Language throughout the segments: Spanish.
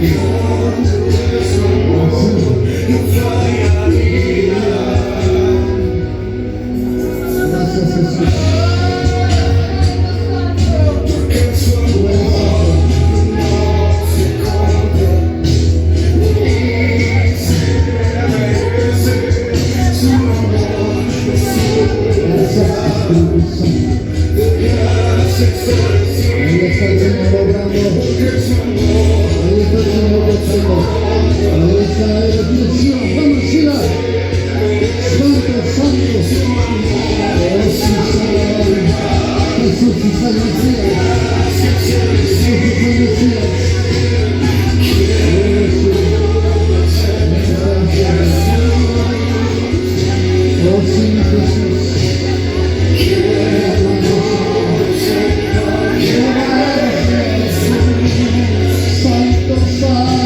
ti. Gracias, Jesús. Ahí está el Señor obrando. Ahí está el Señor gozando. Ahí está el Dios. Vamos, Sila. Santo, santo. Jesús y San Mesías. Jesús y San Mesías. Oh, sí, Jesús. Santo, santo.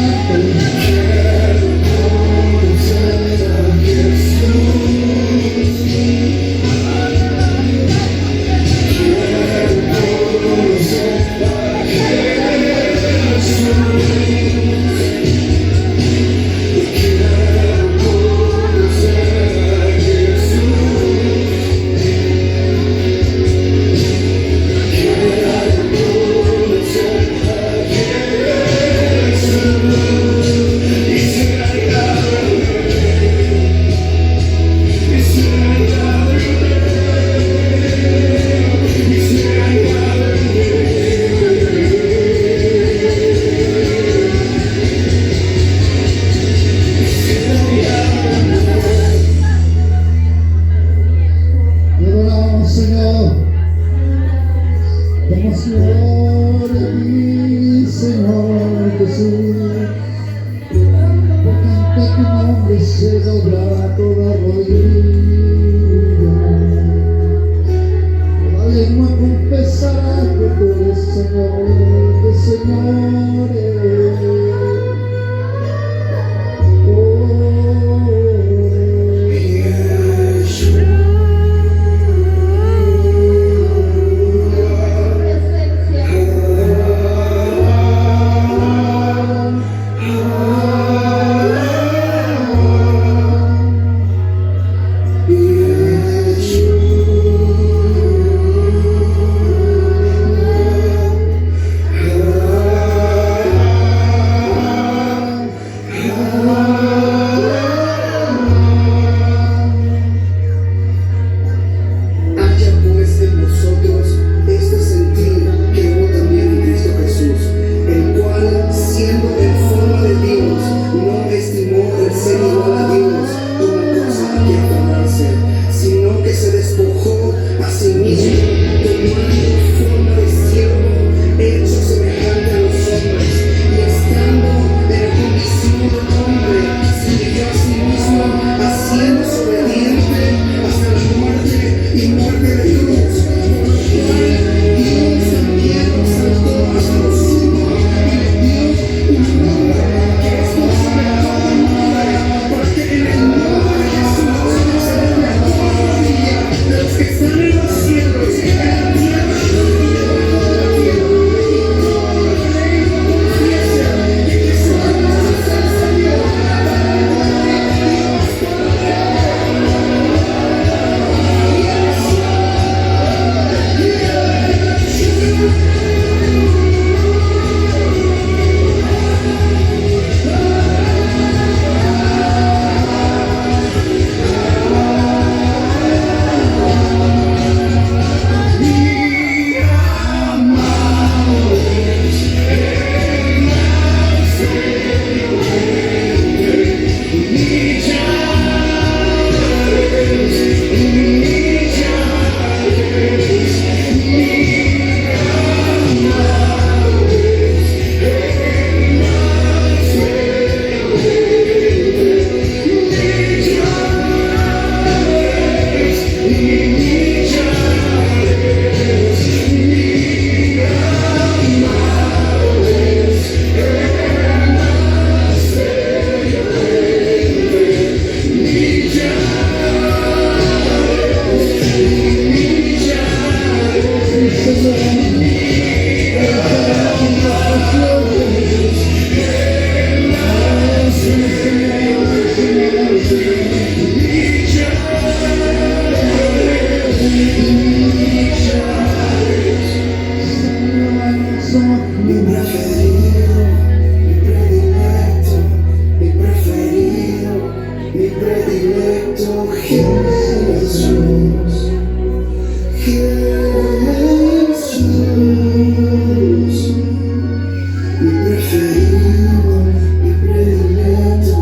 preferido, mi predilecto,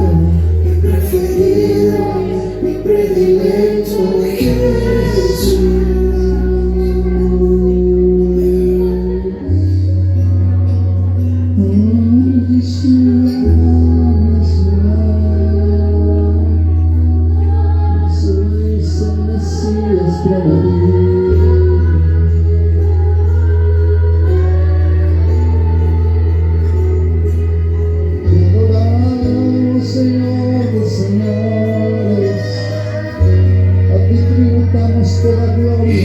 mi preferido, mi predilecto, Jesús. Toda gloria,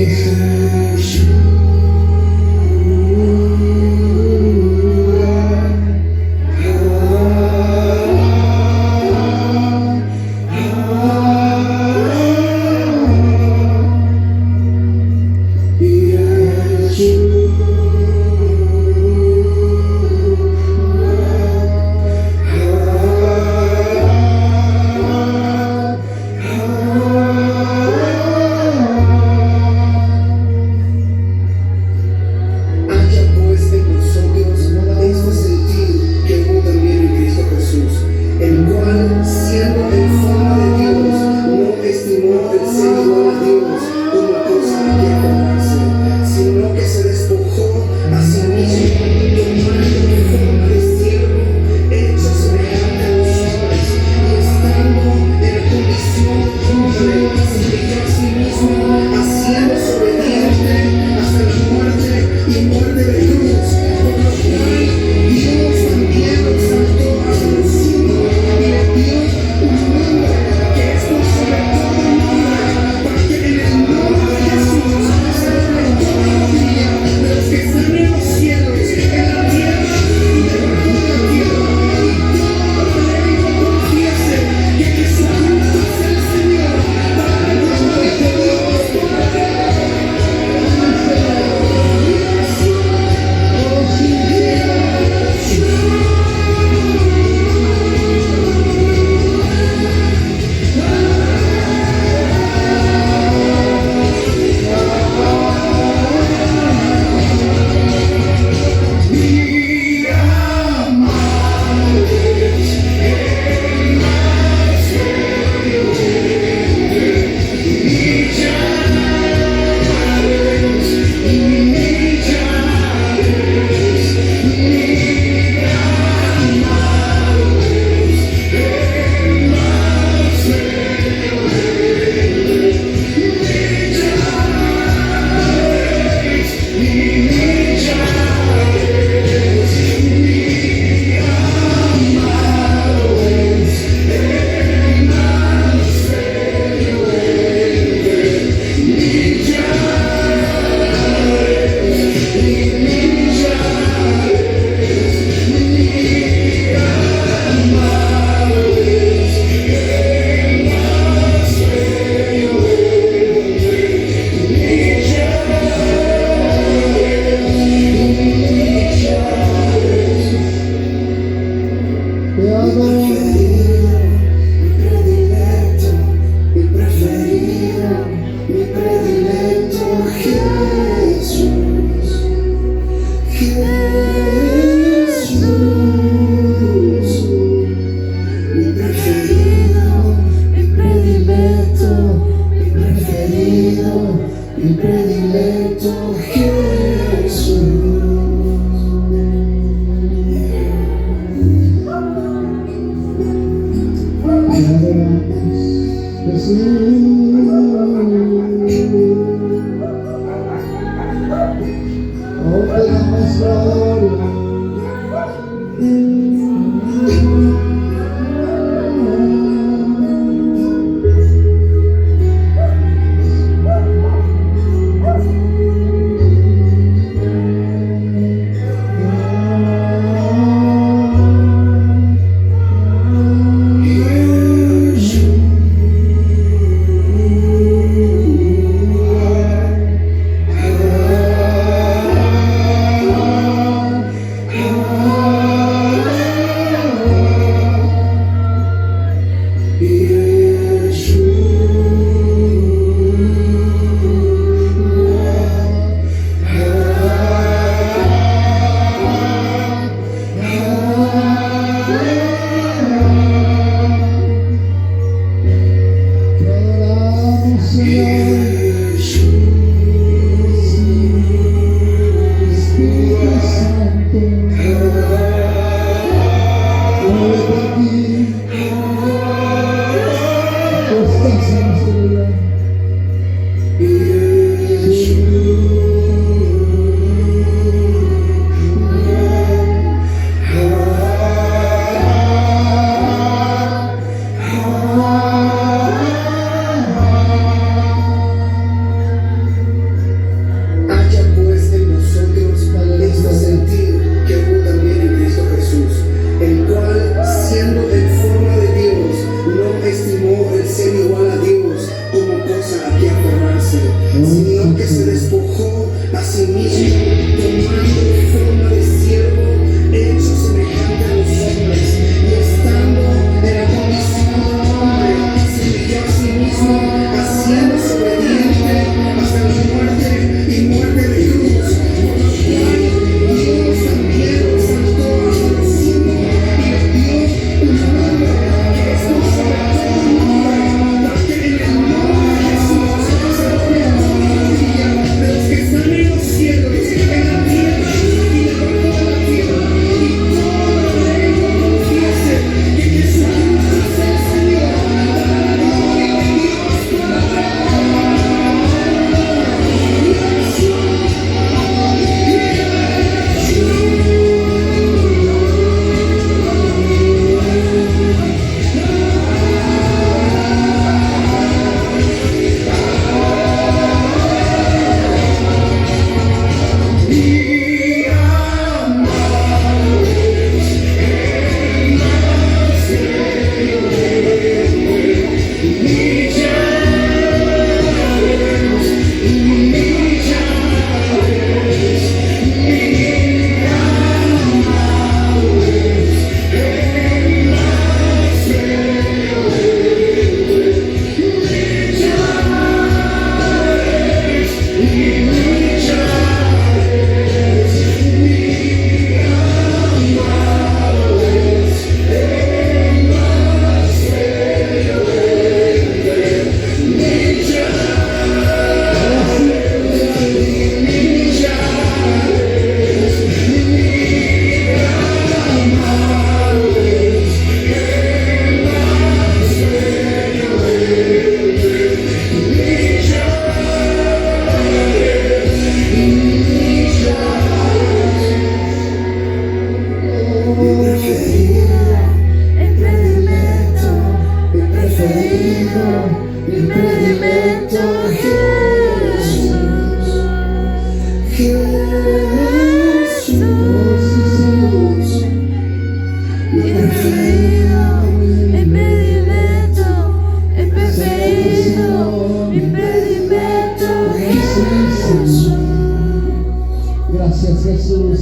Gracias Jesús,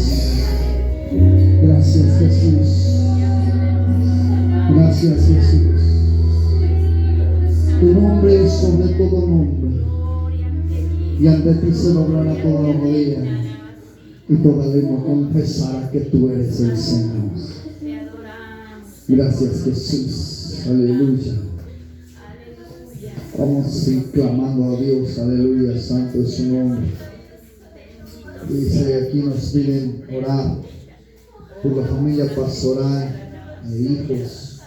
gracias Jesús, gracias Jesús. Tu nombre es sobre todo nombre, y ante ti se doblará toda la rodilla, y toda lengua confesará que tú eres el Señor. Gracias Jesús, aleluya. Vamos a seguir clamando a Dios, aleluya, santo es su nombre. Dice, aquí nos piden orar por la familia pastoral e hijos.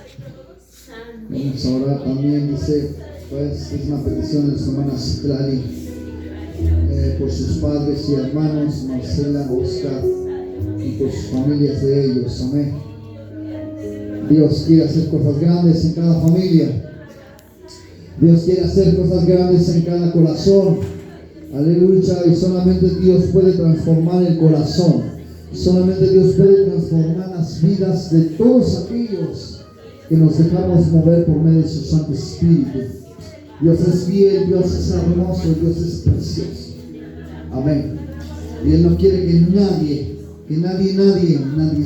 Vamos a orar también, dice, pues es una petición de su hermana Citlali, por sus padres y hermanos, Marcela, Oscar, y por sus familias de ellos, amén. Dios quiere hacer cosas grandes en cada familia. Dios quiere hacer cosas grandes en cada corazón. Aleluya, y solamente Dios puede transformar el corazón. Solamente Dios puede transformar las vidas de todos aquellos que nos dejamos mover por medio de su Santo Espíritu. Dios es fiel, Dios es hermoso, Dios es precioso. Amén. Y Él no quiere que nadie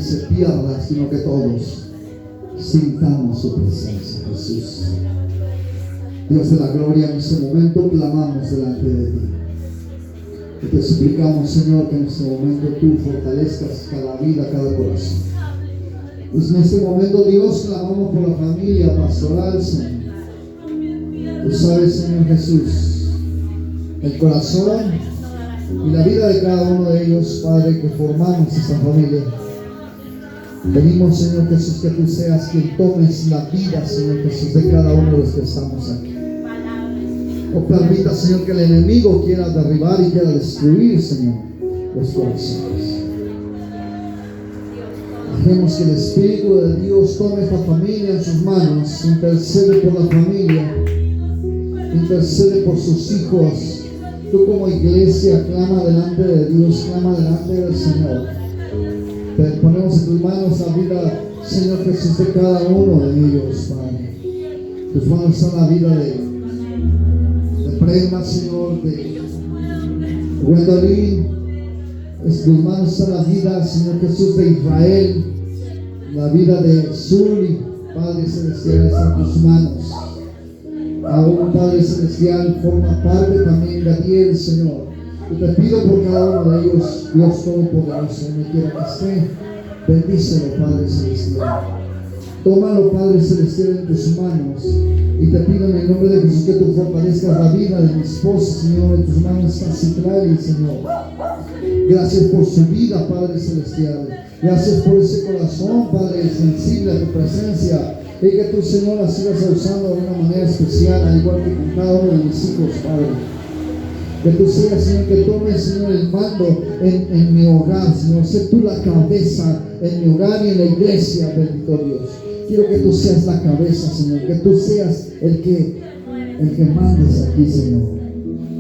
se pierda, sino que todos sintamos su presencia, Jesús. Dios de la gloria, en este momento clamamos delante de ti. Y te suplicamos, Señor, que en este momento tú fortalezcas cada vida, cada corazón. Pues en este momento, Dios, clamamos por la familia pastoral, Señor. Tú sabes, Señor Jesús, el corazón y la vida de cada uno de ellos, Padre, que formamos esta familia. Pedimos, Señor Jesús, que tú seas quien tomes la vida, Señor Jesús, de cada uno de los que estamos aquí. No permita, Señor, que el enemigo quiera derribar y quiera destruir, Señor, los corazones. Dejemos que el Espíritu de Dios tome esta familia en sus manos, intercede por la familia, intercede por sus hijos. Tú como iglesia clama delante de Dios, clama delante del Señor. Te ponemos en tus manos la vida, Señor Jesús, de cada uno de ellos, Padre. Tus manos son la vida de Prema, Señor, de Gwendolyn. En tus manos está la vida, Señor Jesús, de Israel, la vida de Zuli. Padre Celestial, está en tus manos. Aún, Padre Celestial, forma parte también de Adiel, Señor. Y te pido por cada uno de ellos, Dios Todopoderoso, donde quiera que esté, bendícelo, Padre Celestial. Tómalo, Padre Celestial, en tus manos. Y te pido en el nombre de Jesús que tú fortalezcas la vida de mi esposa, Señor. En tus manos está Citlali, Señor. Gracias por su vida, Padre Celestial. Gracias por ese corazón, Padre, sensible a tu presencia. Y que tú, Señor, la sigas usando de una manera especial, al igual que con cada uno de mis hijos, Padre. Que tú seas, Señor, que tomes, Señor, el mando en mi hogar, Señor. Sé tú la cabeza en mi hogar y en la iglesia, bendito Dios. Quiero que tú seas la cabeza, Señor. Que tú seas el que mandes aquí, Señor.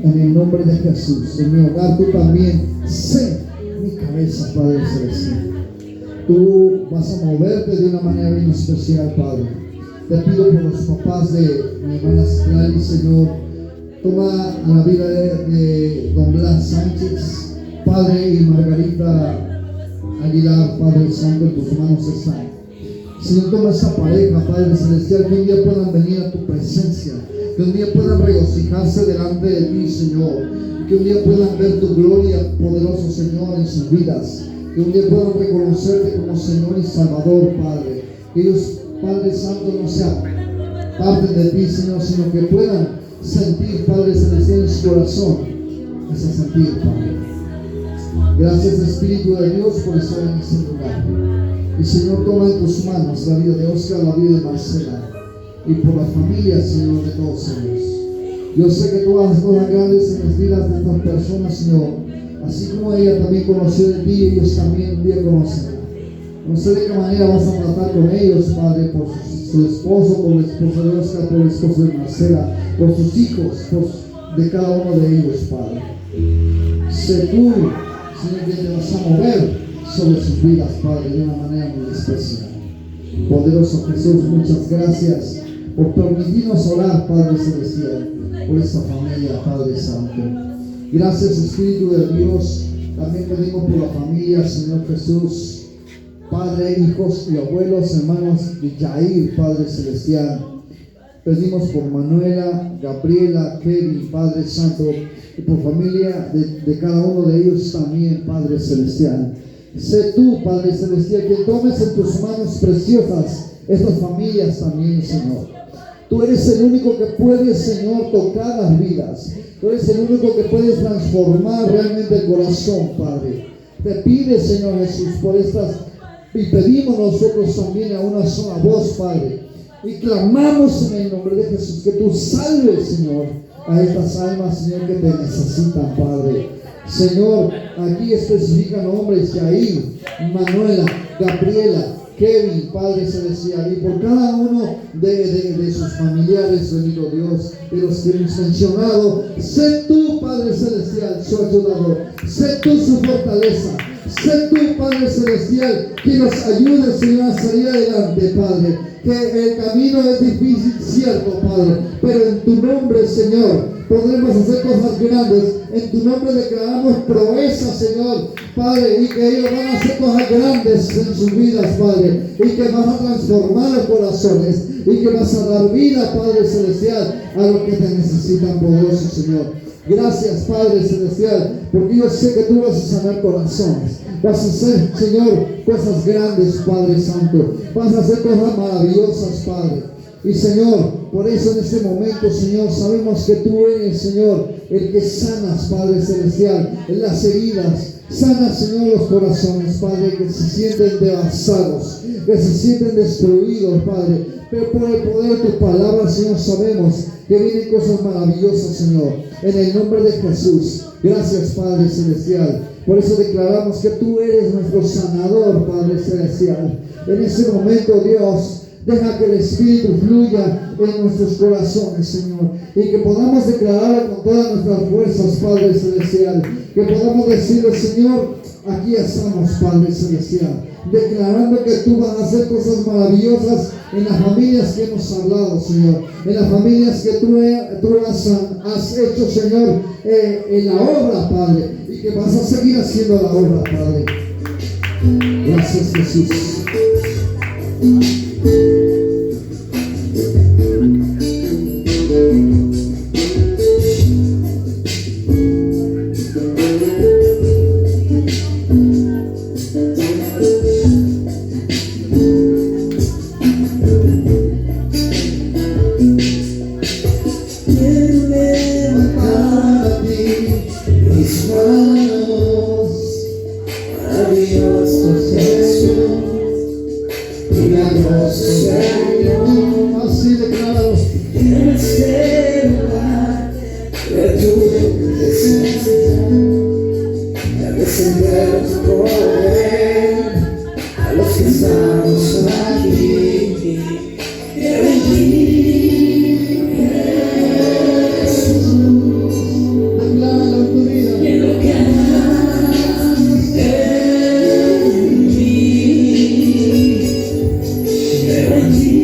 En el nombre de Jesús. En mi hogar tú también sé mi cabeza, Padre Celestial. Tú vas a moverte de una manera bien especial, Padre. Te pido por los papás de mi hermana Citlali, Señor. Toma a la vida de don Blas Sánchez, Padre, y Margarita Aguilar, Padre Santo, en tus manos están. Señor, toma esta pareja, Padre Celestial, que un día puedan venir a tu presencia, que un día puedan regocijarse delante de ti, Señor, que un día puedan ver tu gloria, poderoso Señor, en sus vidas, que un día puedan reconocerte como Señor y Salvador, Padre. Que ellos, Padre Santo, no se aparten de ti, Señor, sino que puedan sentir, Padre Celestial, en su corazón ese sentir, Padre. Gracias, Espíritu de Dios, por estar en este lugar. Y Señor, toma en tus manos la vida de Oscar, la vida de Marcela, y por la familia, Señor, de todos ellos. Yo sé que tú haces cosas grandes en las vidas de estas personas, Señor. Así como ella también conoció de ti, ellos también un día conocerán. No sé de qué manera vas a tratar con ellos, Padre, por su esposo, por el esposo de Oscar, por el esposo de Marcela, por sus hijos, de cada uno de ellos, Padre. Sé tú, Señor, que te vas a mover sobre sus vidas, Padre, de una manera muy especial. Poderoso Jesús, muchas gracias por permitirnos orar, Padre Celestial, por esta familia, Padre Santo. Gracias, Espíritu de Dios. También pedimos por la familia, Señor Jesús, Padre, hijos y abuelos, hermanos de Yair, Padre Celestial. Pedimos por Manuela, Gabriela, Kevin, Padre Santo, y por familia de cada uno de ellos también, Padre Celestial. Sé tú, Padre Celestial, que tomes en tus manos preciosas estas familias también, Señor. Tú eres el único que puede, Señor, tocar las vidas. Tú eres el único que puede transformar realmente el corazón, Padre. Te pides, Señor Jesús, por estas, y pedimos nosotros también a una sola voz, Padre. Y clamamos en el nombre de Jesús que tú salves, Señor, a estas almas, Señor, que te necesitan, Padre. Señor, aquí especifican nombres: Yair, Manuela, Gabriela, Kevin, Padre Celestial, y por cada uno de sus familiares, bendito Dios, de los que hemos mencionado. Sé tú, Padre Celestial, su ayudador. Sé tú su fortaleza. Sé tú, Padre Celestial, que nos ayude, Señor, a salir adelante, Padre. Que el camino es difícil, cierto, Padre, pero en tu nombre, Señor, podremos hacer cosas grandes. En tu nombre declaramos proezas, Señor, Padre, y que ellos van a hacer cosas grandes en sus vidas, Padre, y que vas a transformar los corazones, y que vas a dar vida, Padre Celestial, a los que te necesitan, poderoso Señor. Gracias, Padre Celestial, porque yo sé que tú vas a sanar corazones. Vas a hacer, Señor, cosas grandes, Padre Santo. Vas a hacer cosas maravillosas, Padre. Y Señor, por eso en este momento, Señor, sabemos que tú eres, Señor, el que sanas, Padre Celestial, en las heridas. Sana, Señor, los corazones, Padre, que se sienten devastados, que se sienten destruidos, Padre. Pero por el poder de tu palabra, Señor, sabemos que vienen cosas maravillosas, Señor. En el nombre de Jesús. Gracias, Padre Celestial. Por eso declaramos que tú eres nuestro sanador, Padre Celestial. En este momento, Dios, deja que el Espíritu fluya en nuestros corazones, Señor, y que podamos declararlo con todas nuestras fuerzas, Padre Celestial. Que podamos decirle, Señor, aquí estamos, Padre Celestial, declarando que tú vas a hacer cosas maravillosas en las familias que hemos hablado, Señor, en las familias que tú has hecho, Señor, en la obra, Padre, y que vas a seguir haciendo la obra, Padre. Gracias, Jesús. Thank you.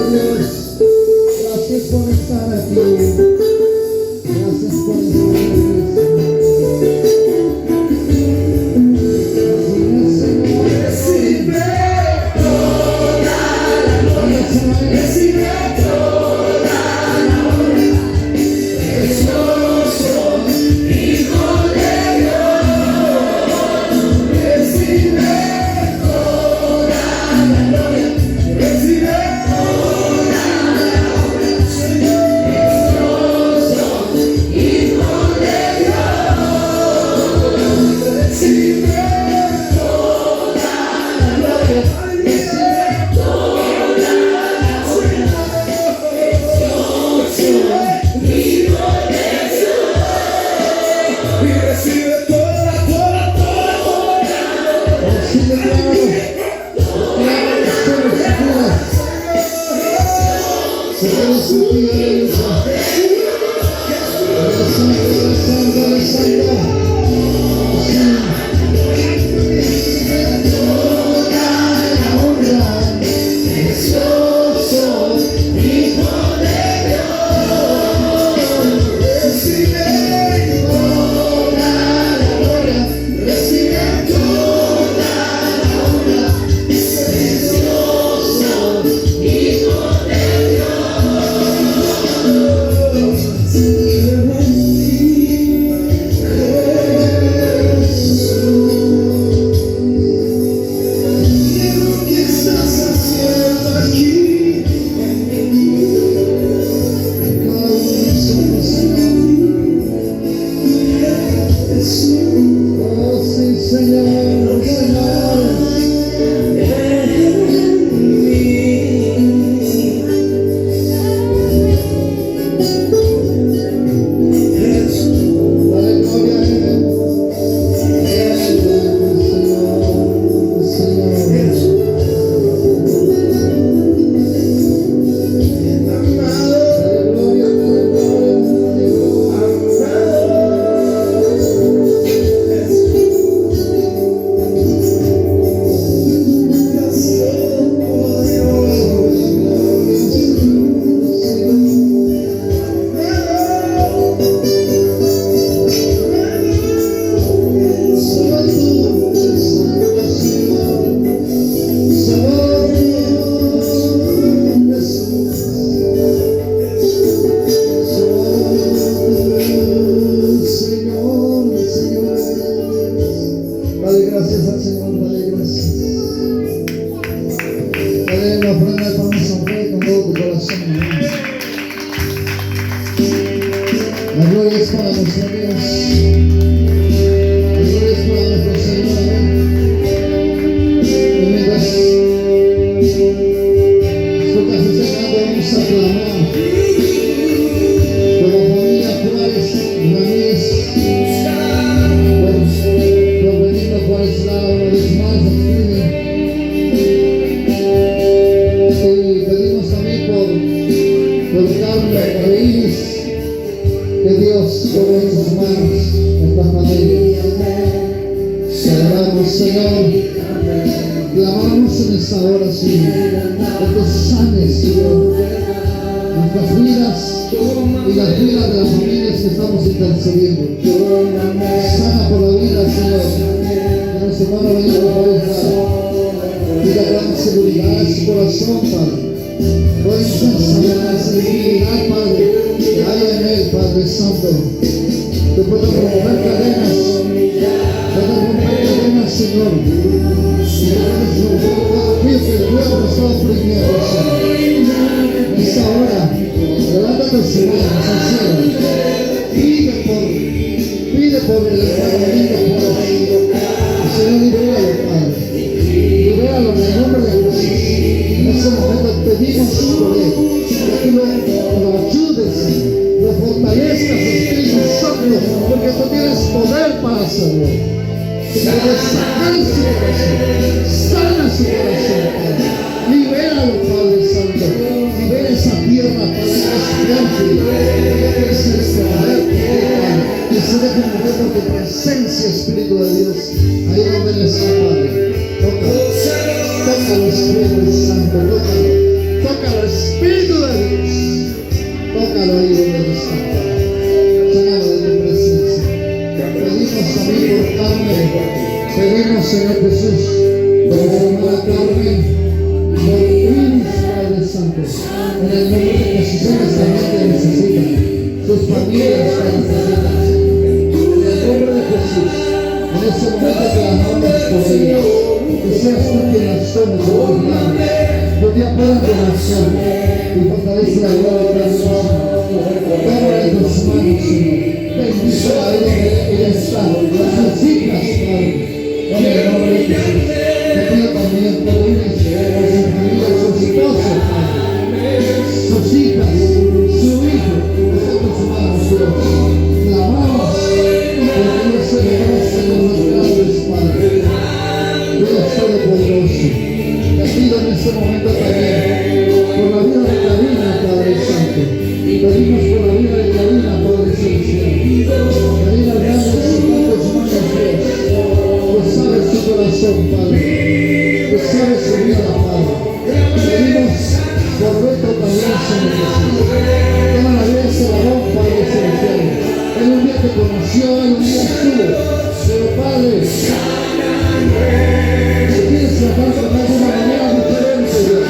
Dios. Gracias por estar aquí. Gracias por estar aquí. Tócalo, Espíritu de Dios. Tócalo ahí donde está. Llénalo de tu presencia. Pedimos también por Carmen. Pedimos, Señor Jesús, por la hermana Carmen, por Iris, Padre Santo. En el nombre de Jesús, esta gente necesita. Sus familias la necesitan. En el nombre de Jesús, en ese momento clamamos por ellos. Que seas tú quien las tomes en tus manos. Yo te apoyo en tu oración y fortalece la gloria de Dios. Tómala en tus manos, Señor. Bendice la vida que ella está. Las hijas, Padre. En el nombre de Jesús. Te pido también por Iris, por su familia, sus esposos, Padre. Sus hijas, su hijo. Está en tus manos, Dios. Clamamos porque Dios se conoce con los grandes, Padre. Dios Todopoderoso. Te pido en este momento también por la vida de Karina, Padre Santo. Pedimos por la vida de Karina, Padre Celestial. Karina, grande en tus manos, Dios. Tú sabes su corazón, Padre. Tú sabes su vida, Padre. Pedimos por Beto también, Señor Jesús. Toma la vida de ese varón, Padre Celestial. Él un día te conoció, él un día estuvo. Pero, Padre, quieres tratar de una manera diferente, Dios.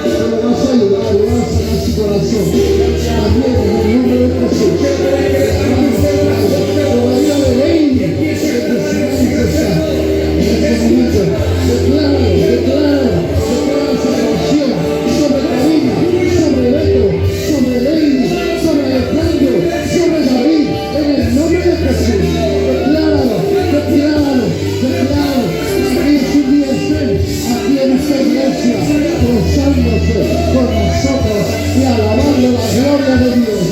Pero vas a ayudar, vas a sanar su corazón. También en el nombre de Jesús. Por la vida de Ley, que tu silencio está en este momento. Decláralo salvación sobre Karina, sobre Beto, sobre Ley, sobre Alejandro, sobre David, en el nombre de Jesús. Decláralo. Aquí es un día aquí en esta iglesia, gozándose con nosotros y alabando la gloria de Dios.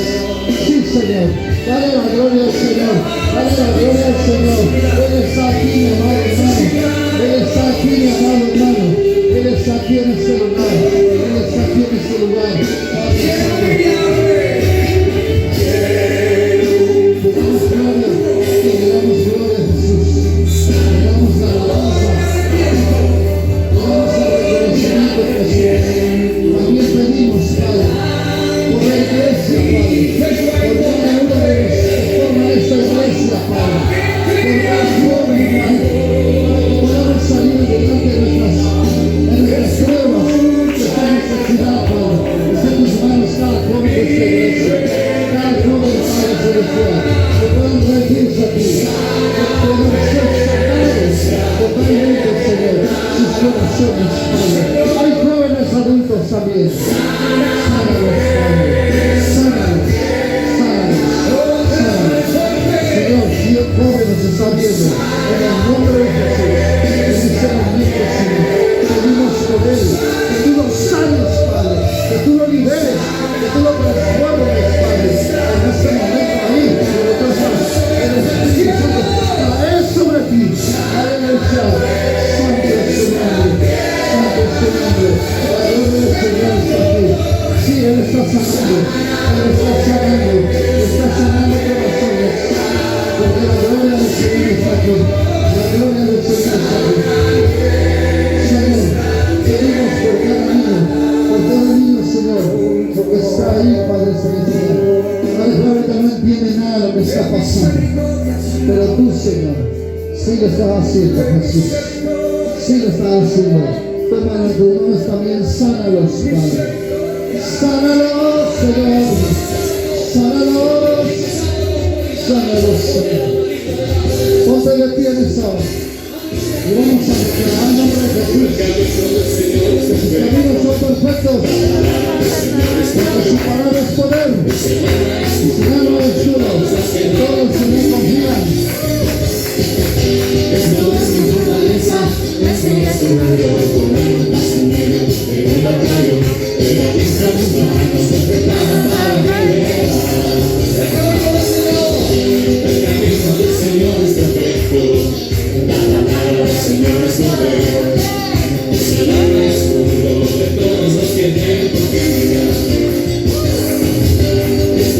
Sí, Señor. Dale la gloria al Señor. Dale la gloria al Señor. Él está aquí, mi amado hermano. Él está aquí, mi amado hermano. Él está aquí en este lugar. Él está aquí en este lugar. Le damos gloria a Jesús. Le damos la alabanza. Le damos el reconocimiento a Jesús. También pedimos, Padre, por la iglesia, Padre, por cada uno de los que forman esta iglesia, Padre, por cada joven, Padre, para que podamos salir delante de nuestras pruebas, de esta necesidad, Padre. Está en tus manos cada joven de esta iglesia, cada joven, Padre Celestial, que puedan rendirse a ti, que puedan ser sanados totalmente, Señor, sus corazones, Padre. Hay jóvenes adultos también. Sánalos, Padre. Sánalos. Señor, si el joven nos está viendo, en el nombre de Jesús, en este momento, Señor, pedimos por él, que tú lo sanes, Padre, que tú lo liberes, que tú lo transformes, Padre, en este momento ahí, donde tú estás, en el Espíritu Santo, cae sobre ti, cae en el cielo. Santo es tu nombre, santo es tu nombre, la gloria del Señor está aquí. Sí, Él está sanando, está sanando corazones, porque la gloria del Señor está aquí, la gloria del Señor está aquí. Señor, pedimos por cada niño, Señor, porque está ahí, Padre Celestial. Padre, que no entiende nada de lo que está pasando, pero tú, Señor, sí lo estás haciendo, Jesús, sí lo estás haciendo. Toma en tus manos también, sánalos, Padre. Sánalos, Señor. Sánalos, Señor. Ponte de pie en esta hora y vamos a declarar el nombre de Jesús. Sus caminos son perfectos, porque su palabra es poder y su mano es duro. Todos en él confían. Es mi fortaleza, es mi escudo. Es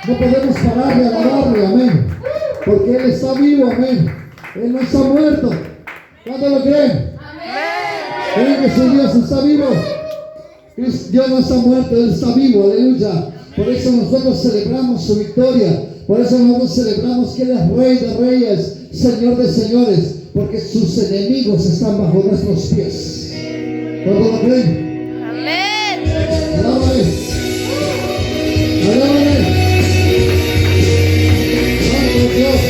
No podemos parar de alabarle, amén. Porque Él está vivo, amén. Él no está muerto. ¿Cuántos lo creen? ¿Creen que su Dios está vivo? Dios no está muerto, Él está vivo, aleluya. Por eso nosotros celebramos su victoria. Por eso nosotros celebramos que Él es Rey de Reyes, Señor de Señores. Porque sus enemigos están bajo nuestros pies. ¿Cuántos lo creen? Amén. Alábale. Alábale. Dios.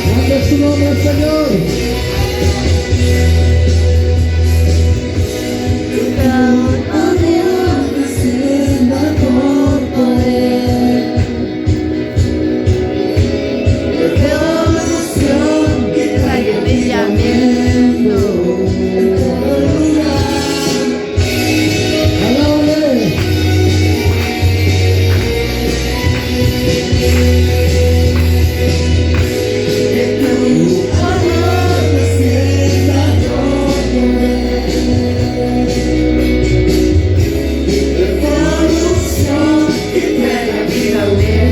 Grande es tu nombre, Señor. Oh Dios, descienda por poder. Revolución que traiga brillamiento en todo lugar. Alábale. Amén.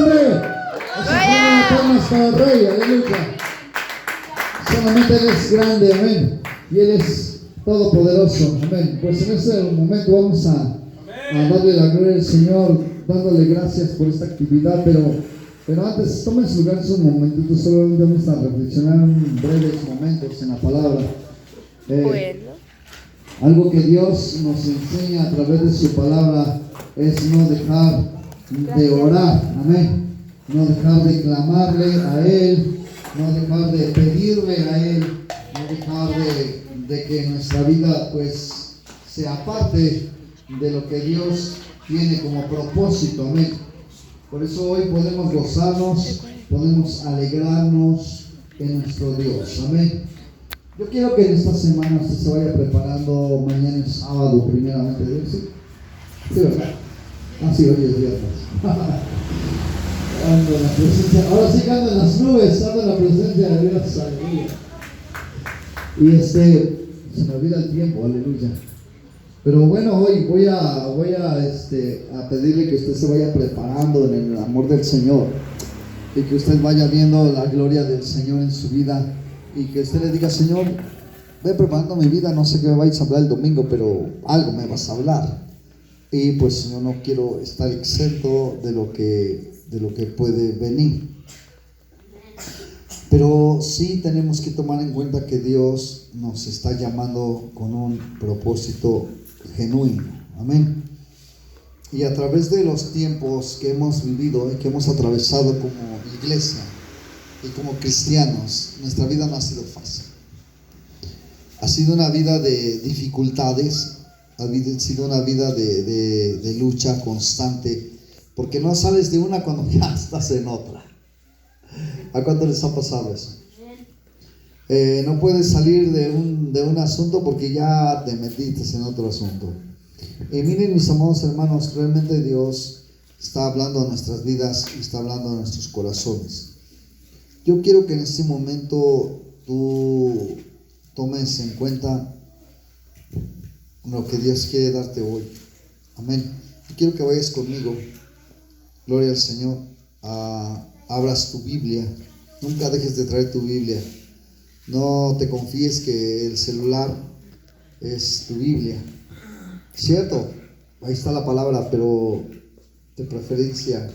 grande. Esa palmas para el Rey, aleluya. Solamente Él es grande, amén. Y Él es todopoderoso, amén. Pues en este momento vamos a darle la gloria al Señor, dándole gracias por esta actividad, pero antes tomen su lugar un momentito, solamente vamos a reflexionar en breves momentos en la palabra. Bueno. Algo que Dios nos enseña a través de su palabra es no dejar de orar, amén. No dejar de clamarle a Él, no dejar de pedirle a Él, no dejar de que nuestra vida pues sea parte de lo que Dios tiene como propósito, amén. Por eso hoy podemos gozarnos, podemos alegrarnos en nuestro Dios, amén. Yo quiero que en esta semana usted se vaya preparando. Mañana es sábado, primeramente Dios, ¿sí? Sí, ¿verdad? Sí, hoy es viernes. Ando en la presencia, ahora sí que ando en las nubes, ando en la presencia de Dios, aleluya. Y se me olvida el tiempo, aleluya. Pero bueno, hoy voy a pedirle que usted se vaya preparando en el amor del Señor y que usted vaya viendo la gloria del Señor en su vida y que usted le diga: Señor, ve preparando mi vida, no sé qué me vais a hablar el domingo, pero algo me vas a hablar. Y pues yo no quiero estar exento de lo que puede venir. Pero sí tenemos que tomar en cuenta que Dios nos está llamando con un propósito genuino, amén. Y a través de los tiempos que hemos vivido y que hemos atravesado como iglesia y como cristianos, nuestra vida no ha sido fácil. Ha sido una vida de dificultades, ha sido una vida de lucha constante, porque no sales de una cuando ya estás en otra. ¿A cuánto les ha pasado eso? No puedes salir de un asunto porque ya te metiste en otro asunto. Y miren, mis amados hermanos, realmente Dios está hablando a nuestras vidas y está hablando a nuestros corazones. Yo quiero que en este momento tú tomes en cuenta lo que Dios quiere darte hoy. Amén. Y quiero que vayas conmigo, gloria al Señor, abras tu Biblia. Nunca dejes de traer tu Biblia. No te confíes que el celular es tu Biblia. Cierto, ahí está la palabra, pero de preferencia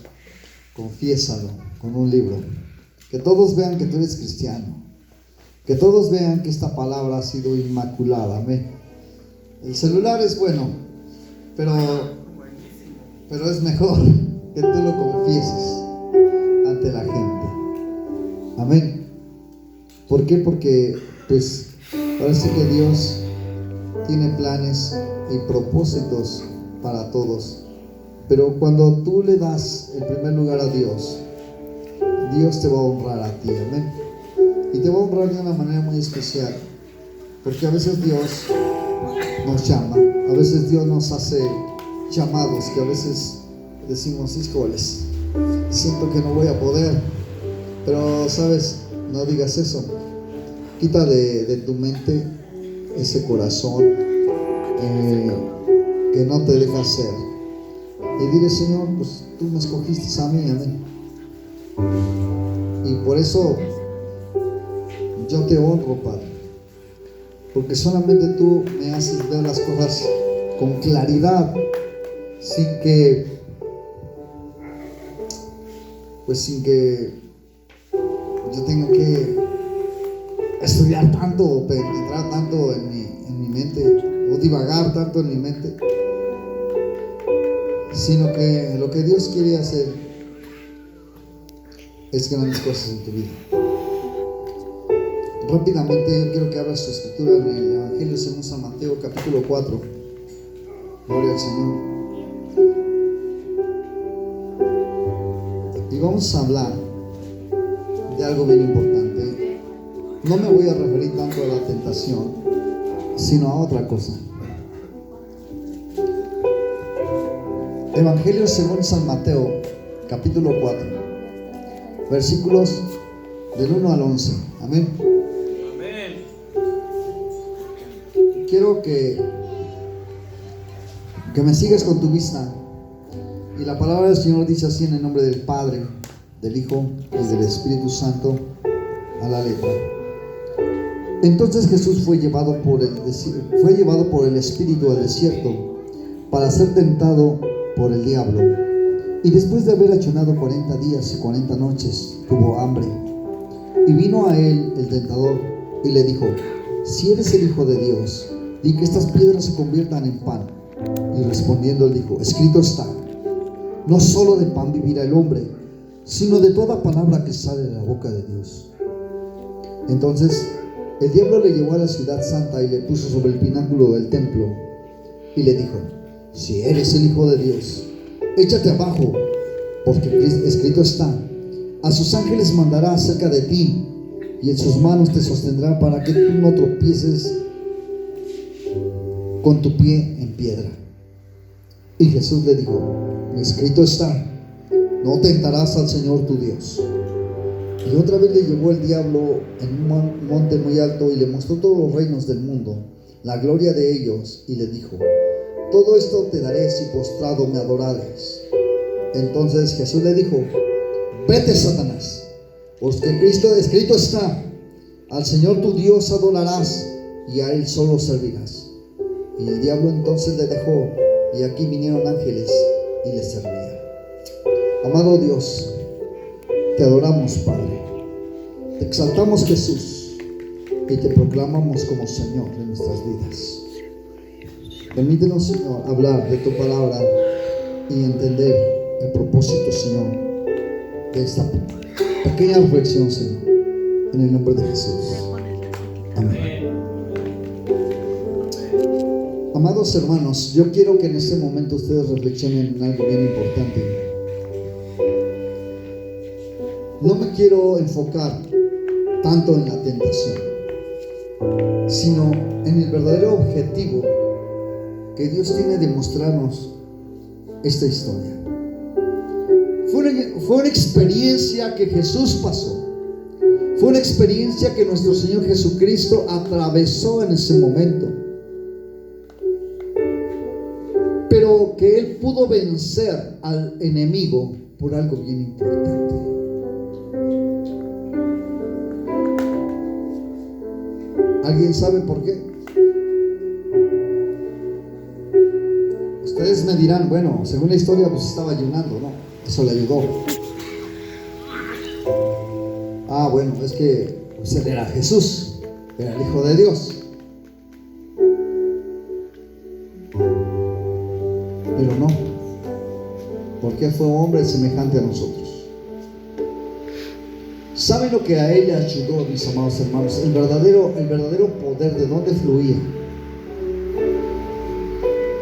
confiésalo con un libro. Que todos vean que tú eres cristiano. Que todos vean que esta palabra ha sido inmaculada. Amén. El celular es bueno, pero es mejor que tú lo confieses ante la gente. Amén. ¿Por qué? Porque pues parece que Dios tiene planes y propósitos para todos, pero cuando tú le das el primer lugar a Dios, Dios te va a honrar a ti, amén. Y te va a honrar de una manera muy especial, porque a veces Dios nos llama, a veces Dios nos hace llamados que a veces decimos: híjoles, siento que no voy a poder. Pero sabes, no digas eso. Quita de tu mente ese corazón que no te deja ser, y dile: Señor, pues tú me escogiste a mí, amén. Y por eso yo te honro, Padre, porque solamente tú me haces ver las cosas con claridad, sin que yo tenga que estudiar tanto o penetrar tanto en mi mente, o divagar tanto en mi mente, sino que lo que Dios quiere hacer es grandes cosas en tu vida. Rápidamente yo quiero que abras tu escritura en el Evangelio según San Mateo, capítulo 4. Gloria al Señor. Y vamos a hablar de algo bien importante. No me voy a referir tanto a la tentación, sino a otra cosa. Evangelio según San Mateo, capítulo 4, versículos del 1 al 11. Amén. Quiero que me sigas con tu vista Y la palabra del Señor dice así en el nombre del Padre, del Hijo y del Espíritu Santo, a la letra. Entonces Jesús fue llevado por el Espíritu al desierto para ser tentado por el diablo. Y después de haber ayunado 40 días y 40 noches, tuvo hambre. Y vino a él el tentador y le dijo: si eres el Hijo de Dios, di que estas piedras se conviertan en pan. Y respondiendo él dijo: escrito está, no solo de pan vivirá el hombre, sino de toda palabra que sale de la boca de Dios. Entonces el diablo le llevó a la ciudad santa y le puso sobre el pináculo del templo y le dijo: si eres el Hijo de Dios, échate abajo, porque escrito está: a sus ángeles mandará acerca de ti, y en sus manos te sostendrá para que tú no tropieces con tu pie en piedra. Y Jesús le dijo: escrito está, no tentarás al Señor tu Dios. Y otra vez le llevó el diablo en un monte muy alto y le mostró todos los reinos del mundo, la gloria de ellos, y le dijo: todo esto te daré si postrado me adorares. Entonces Jesús le dijo: vete, Satanás, porque escrito está: al Señor tu Dios adorarás y a Él solo servirás. Y el diablo entonces le dejó, y aquí vinieron ángeles y le servían. Amado Dios, te adoramos, Padre, te exaltamos, Jesús, y te proclamamos como Señor de nuestras vidas. Permítenos, Señor, hablar de tu palabra y entender el propósito, Señor, de esta pequeña reflexión, Señor, en el nombre de Jesús. Amén. Amados hermanos, yo quiero que en este momento ustedes reflexionen en algo bien importante. No me quiero enfocar tanto en la tentación, sino en el verdadero objetivo que Dios tiene de mostrarnos esta historia. Fue una experiencia que Jesús pasó. Fue una experiencia que nuestro Señor Jesucristo atravesó en ese momento, pero que Él pudo vencer al enemigo por algo bien importante. ¿Alguien sabe por qué? Ustedes me dirán: bueno, según la historia, pues estaba ayunando, ¿no? Eso le ayudó. Bueno, es que pues él era Jesús, era el Hijo de Dios. Pero no, porque fue un hombre semejante a nosotros. ¿Saben lo que a él le ayudó, mis amados hermanos? El verdadero poder, ¿de dónde fluía?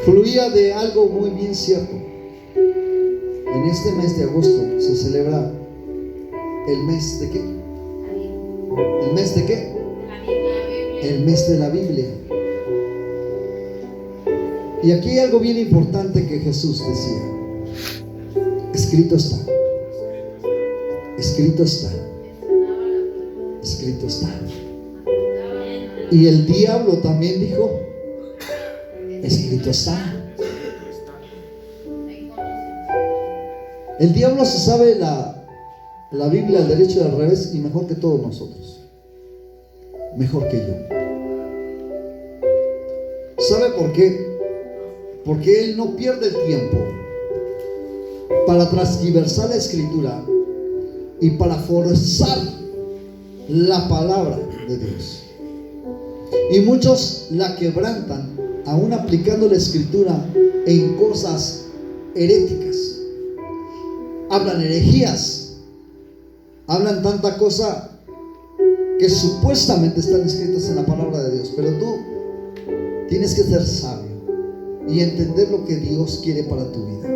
Fluía de algo muy bien cierto. En este mes de agosto se celebra el mes de ¿qué? ¿El mes de qué? El mes de la Biblia. Y aquí hay algo bien importante que Jesús decía: escrito está, escrito está, escrito está. Y el diablo también dijo: escrito está. El diablo se sabe la Biblia al derecho y al revés, y mejor que todos nosotros, mejor que yo. ¿Sabe por qué? Porque él no pierde el tiempo para transgiversar la escritura y para forzar la palabra de Dios. Y muchos la quebrantan, aún aplicando la escritura en cosas heréticas. Hablan herejías, hablan tanta cosa que supuestamente están escritas en la palabra de Dios, pero tú tienes que ser sabio y entender lo que Dios quiere para tu vida.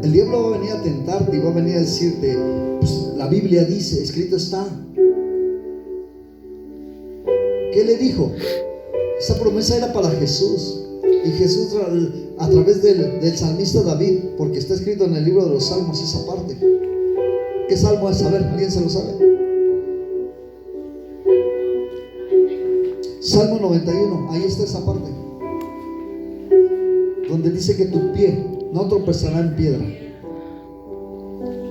El diablo va a venir a tentarte y va a venir a decirte: pues la Biblia dice, escrito está. ¿Qué le dijo? Esa promesa era para Jesús. Y Jesús, a través del salmista David, porque está escrito en el libro de los Salmos esa parte. ¿Qué salmo es? A ver, ¿alguien se lo sabe? Salmo 91, ahí está esa parte donde dice que tu pie no tropezará en piedra.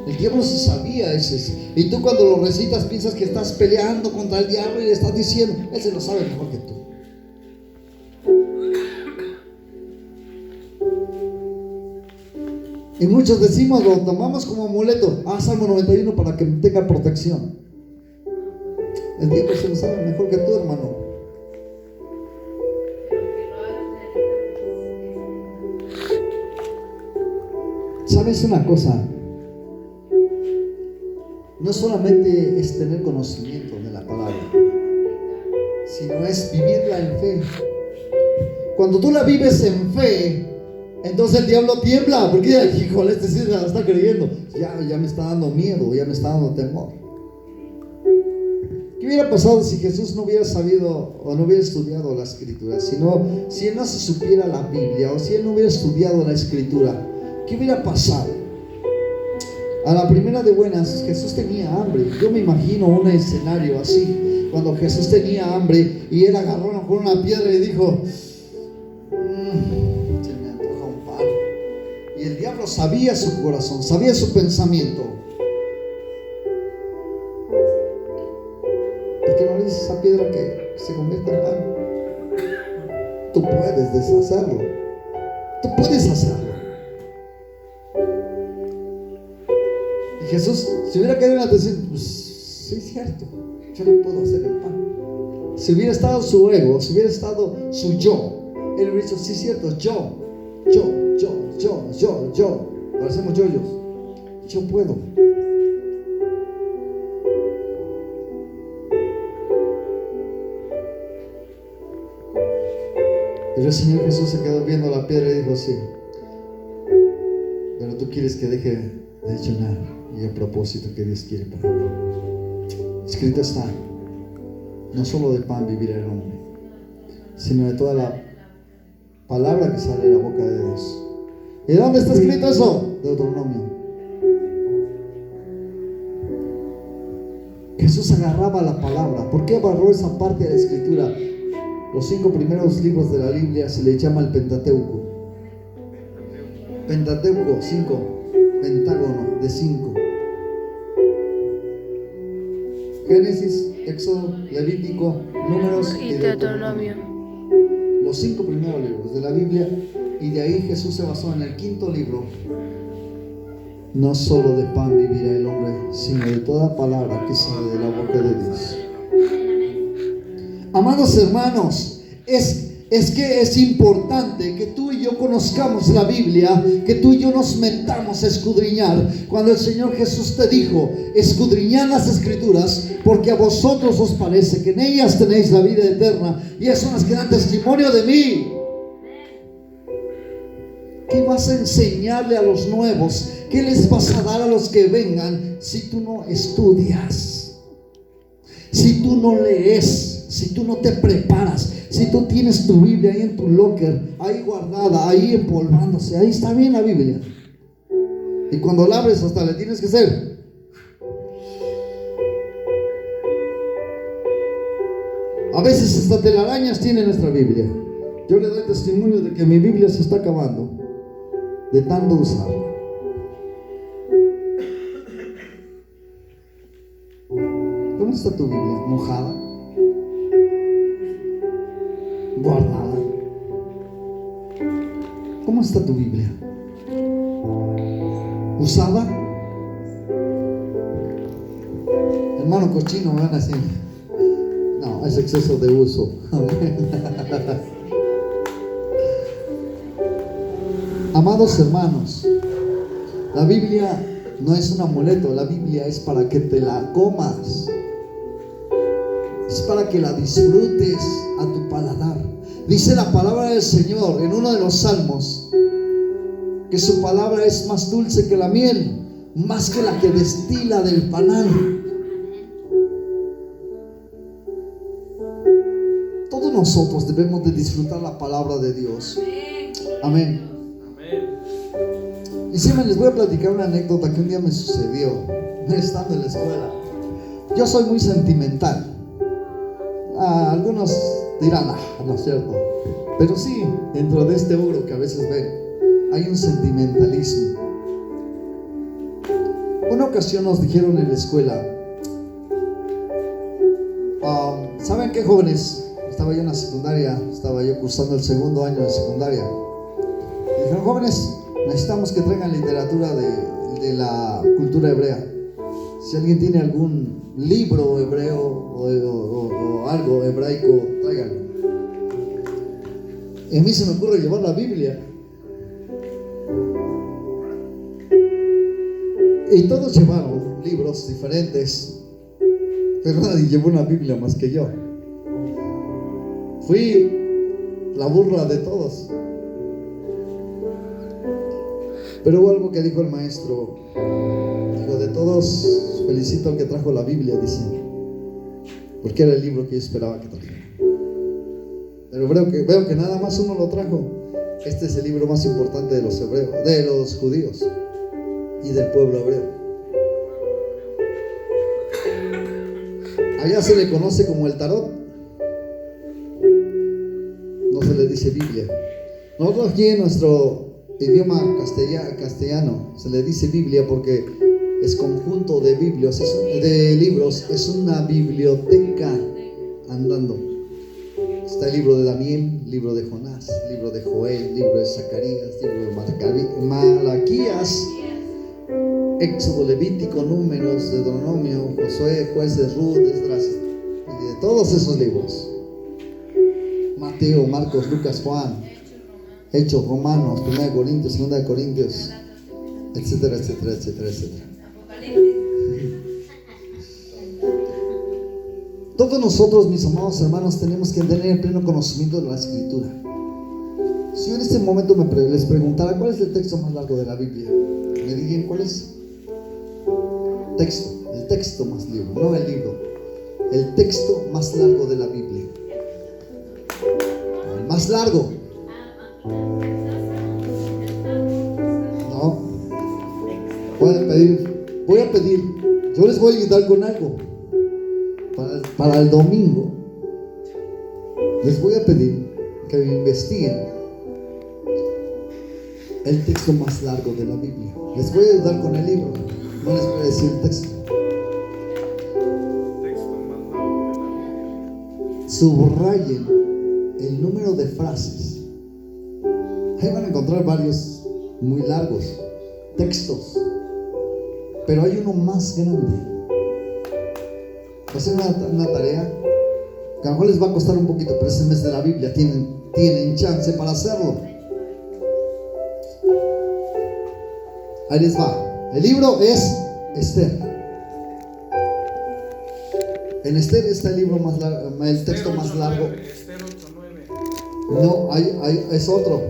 El diablo sí sabía ese. Y tú cuando lo recitas piensas que estás peleando contra el diablo y le estás diciendo, él se lo sabe mejor que tú. Y muchos decimos, lo tomamos como amuleto. Salmo 91 para que tenga protección. El diablo se lo sabe mejor que tú, hermano. ¿Sabes una cosa? No solamente es tener conocimiento de la palabra, sino es vivirla en fe. Cuando tú la vives en fe, entonces el diablo tiembla, porque híjole, este sí se la está creyendo. Ya me está dando miedo, ya me está dando temor. ¿Qué hubiera pasado si Jesús no hubiera sabido o no hubiera estudiado la Escritura? Si él no se supiera la Biblia, o si él no hubiera estudiado la Escritura, ¿qué hubiera pasado? A la primera de buenas, Jesús tenía hambre. Yo me imagino un escenario así, cuando Jesús tenía hambre y él agarró con una piedra y dijo, se me antoja un pan. Y el diablo sabía su corazón, sabía su pensamiento. ¿Por qué no le dices a esa piedra que se convierta en pan? Tú puedes deshacerlo. Tú puedes hacerlo. Y Jesús, si hubiera querido decir, pues sí es cierto, yo no puedo hacer el pan. Si hubiera estado su ego, si hubiera estado su yo, él hubiera dicho, sí es cierto, yo. Parecemos yoyos. Yo puedo. Pero el Señor Jesús se quedó viendo la piedra y dijo, sí, pero tú quieres que deje de llenar. Y el propósito que Dios quiere para mí. Escrito está, no solo de pan vivirá el hombre, sino de toda la palabra que sale de la boca de Dios. ¿Y dónde está escrito eso? Deuteronomio. Jesús agarraba la palabra. ¿Por qué agarró esa parte de la Escritura? Los 5 primeros libros de la Biblia se le llama el Pentateuco. Pentateuco, 5, pentágono de 5. Génesis, Éxodo, Levítico, Números y Deuteronomio. Los 5 primeros libros de la Biblia. Y de ahí Jesús se basó en el 5.º libro. No solo de pan vivirá el hombre, sino de toda palabra que sale de la boca de Dios. Amados hermanos, es que es importante que tú y yo conozcamos la Biblia, que tú y yo nos metamos a escudriñar. Cuando el Señor Jesús te dijo, escudriñad las Escrituras, porque a vosotros os parece que en ellas tenéis la vida eterna, y son las que dan testimonio de mí. ¿Qué vas a enseñarle a los nuevos? ¿Qué les vas a dar a los que vengan si tú no estudias? Si tú no lees, si tú no te preparas, si tú tienes tu Biblia ahí en tu locker, ahí guardada, ahí empolvándose, ahí está bien la Biblia. Y cuando la abres hasta le tienes que hacer. A veces hasta telarañas tiene nuestra Biblia. Yo le doy testimonio de que mi Biblia se está acabando de tanto usarla. ¿Cómo está tu Biblia? ¿Mojada? ¿Guardada? ¿Cómo está tu Biblia? ¿Usada? Hermano cochino, me van a decir. No, es exceso de uso. Amados hermanos, la Biblia no es un amuleto, la Biblia es para que te la comas, es para que la disfrutes a tu paladar. Dice la palabra del Señor en uno de los salmos que su palabra es más dulce que la miel, más que la que destila del panal. Todos nosotros debemos de disfrutar la palabra de Dios. Amén. Y siempre les voy a platicar una anécdota que un día me sucedió estando en la escuela. Yo soy muy sentimental. Algunos dirán, no es cierto. Pero sí, dentro de este ogro que a veces ven, hay un sentimentalismo. Una ocasión nos dijeron en la escuela, ¿saben qué, jóvenes? Estaba yo en la secundaria, estaba yo cursando el segundo año de secundaria. Y dijeron, jóvenes, necesitamos que traigan literatura de la cultura hebrea. Si alguien tiene algún libro hebreo o algo hebraico, tráiganlo. Y a mí se me ocurre llevar la Biblia. Y todos llevaron libros diferentes, pero nadie llevó una Biblia más que yo. Fui la burla de todos. Pero hubo algo que dijo el maestro. Dijo, de todos felicito al que trajo la Biblia, dice, porque era el libro que yo esperaba que trajera. Pero veo que nada más uno lo trajo. Este es el libro más importante de los hebreos, de los judíos y del pueblo hebreo. Allá se le conoce como el tarot. No se le dice Biblia. Nosotros aquí en nuestro idioma castellano se le dice Biblia porque es conjunto de libros, es una biblioteca andando. Está el libro de Daniel, libro de Jonás, libro de Joel, libro de Zacarías, libro de Malaquías, Éxodo, Levítico, Números, Deuteronomio, Josué, Jueces, Ruth, Esdras, y de todos esos libros. Mateo, Marcos, Lucas, Juan, Hechos, Romanos, 1 Corintios, 2 Corintios, etcétera, etcétera, etcétera, etcétera. Todos nosotros, mis amados hermanos, tenemos que tener el pleno conocimiento de la Escritura. Si yo en este momento les preguntara cuál es el texto más largo de la Biblia, me dirían cuál es. El texto más largo, no el libro. El texto más largo de la Biblia. El más largo. No. Voy a pedir, yo les voy a ayudar con algo. Para el domingo les voy a pedir que investiguen el texto más largo de la Biblia. Les voy a ayudar con el libro, no les voy a decir el texto. Subrayen el número de frases. Ahí van a encontrar varios muy largos textos, pero hay uno más grande. Va a ser una tarea que a lo mejor les va a costar un poquito, pero es el mes de la Biblia, tienen chance para hacerlo. Ahí les va. El libro es Esther. En Esther está el libro más largo, el texto más largo. Esther 8:9. No, es otro.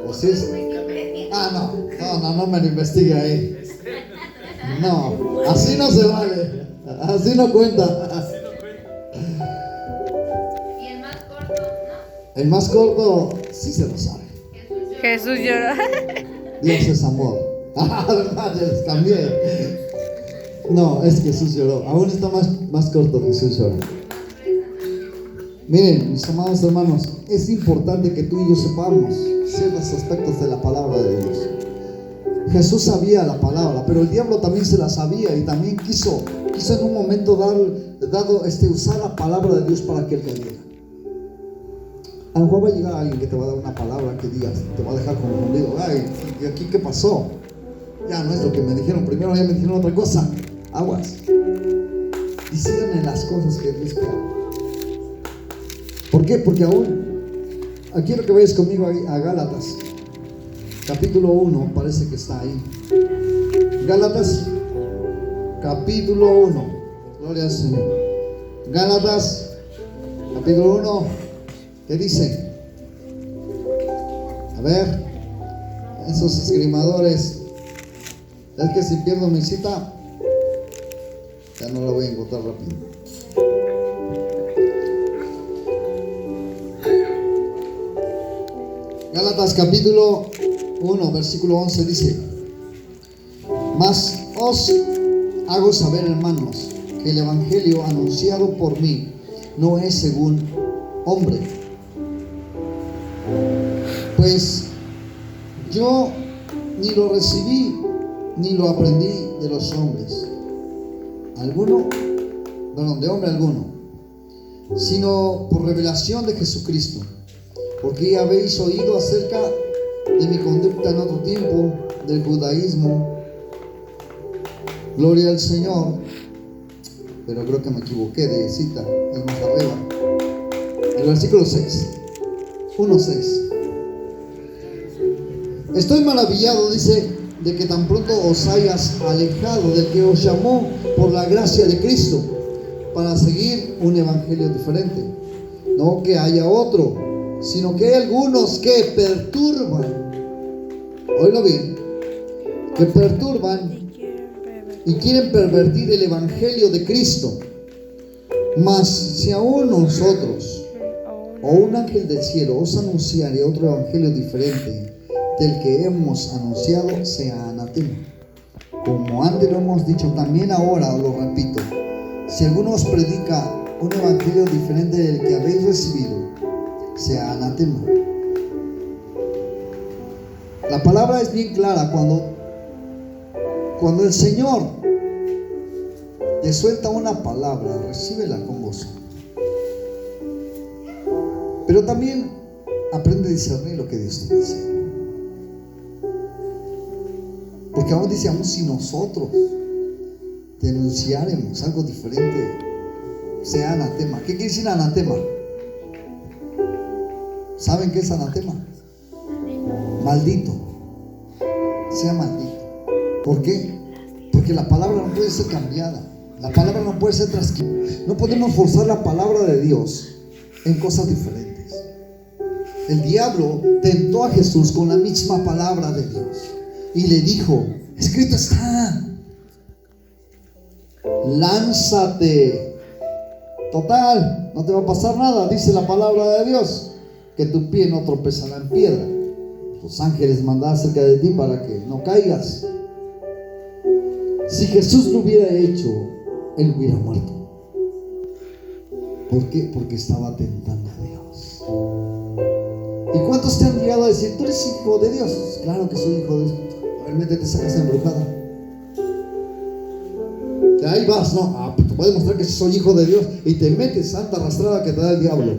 ¿O sí es? No me lo investigue ahí. No, así no se vale. Así no cuenta. ¿Y el más corto, no? El más corto sí se lo sabe. Jesús lloró. Dios es amor. Además, les cambié. No, es que Jesús lloró. Aún está más corto Jesús lloró. Miren, mis amados hermanos, es importante que tú y yo sepamos ciertos aspectos de la palabra de Dios. Jesús sabía la palabra, pero el diablo también se la sabía y también quiso en un momento usar la palabra de Dios para que él cayera. A lo mejor va a llegar alguien que te va a dar una palabra que digas, te va a dejar confundido. Ay, ¿y aquí qué pasó? Ya no es lo que me dijeron primero, ya me dijeron otra cosa. Aguas. Y sigan en las cosas que Dios quiere. ¿Por qué? Porque aún, aquí quiero que vayas conmigo a Gálatas, capítulo 1, parece que está ahí. Gálatas, capítulo 1. Gloria al Señor. Gálatas, capítulo 1. ¿Qué dice? A ver, esos esgrimadores. Es que si pierdo mi cita, ya no la voy a encontrar rápido. Gálatas capítulo 1, versículo 11 dice: Mas os hago saber, hermanos, que el evangelio anunciado por mí no es según hombre. Pues yo ni lo recibí ni lo aprendí de los hombres, de hombre alguno, sino por revelación de Jesucristo. Porque ya habéis oído acerca de mi conducta en otro tiempo, del judaísmo. Gloria al Señor. Pero creo que me equivoqué de cita, es más arriba. El versículo 6. 1:6. Estoy maravillado, dice, de que tan pronto os hayas alejado del que os llamó por la gracia de Cristo para seguir un evangelio diferente. No que haya otro, sino que hay algunos que perturban. Oílo bien, que perturban y quieren pervertir el evangelio de Cristo. Mas si aún nosotros o un ángel del cielo os anunciare otro evangelio diferente del que hemos anunciado, sea anatema. Como antes lo hemos dicho, también ahora lo repito: si alguno os predica un evangelio diferente del que habéis recibido, sea anatema. La palabra es bien clara. Cuando el Señor te suelta una palabra, recíbela con gozo. Pero también aprende a discernir lo que Dios te dice. Porque aún dice, aún si nosotros denunciáramos algo diferente, sea anatema. ¿Qué quiere decir anatema? ¿Saben qué es anatema? Maldito. Sea maldito. ¿Por qué? Porque la palabra no puede ser cambiada. La palabra no puede ser transcrita. No podemos forzar la palabra de Dios en cosas diferentes. El diablo tentó a Jesús con la misma palabra de Dios y le dijo: escrito está, lánzate. Total, no te va a pasar nada, dice la palabra de Dios, que tu pie no tropezará en piedra. Los ángeles mandarán cerca de ti para que no caigas. Si Jesús lo hubiera hecho, él hubiera muerto. ¿Por qué? Porque estaba tentando a Dios. ¿Y cuántos te han llegado a decir, tú eres hijo de Dios? Claro que soy hijo de Dios. A ver, métete esa casa embrujada. Ahí vas, ¿no? Pues te voy a demostrar que soy hijo de Dios. Y te metes santa arrastrada que te da el diablo.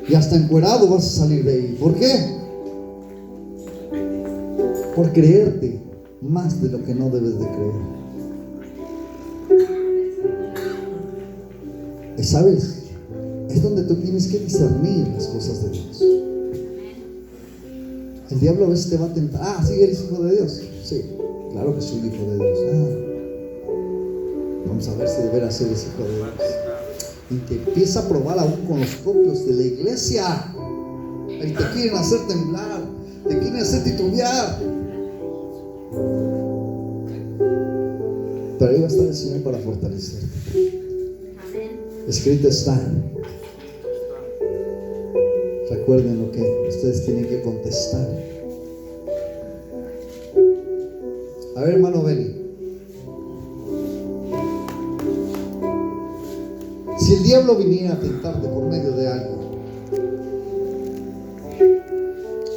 Y hasta encuerado vas a salir de ahí. ¿Por qué? Por creerte más de lo que no debes de creer. Y sabes, es donde tú tienes que discernir las cosas de Dios. El diablo a veces te va a tentar. Ah, sí, eres hijo de Dios. Sí, claro que soy hijo de Dios. Vamos a ver si de veras eres hijo de Dios. Y te empieza a probar aún con los propios de la iglesia. Y te quieren hacer temblar, te quieren hacer titubear. Pero ahí va a estar el Señor para fortalecerte. Escrito está. Recuerden lo que ustedes tienen que contestar. A ver, hermano Benny, si el diablo viniera a tentarte por medio de algo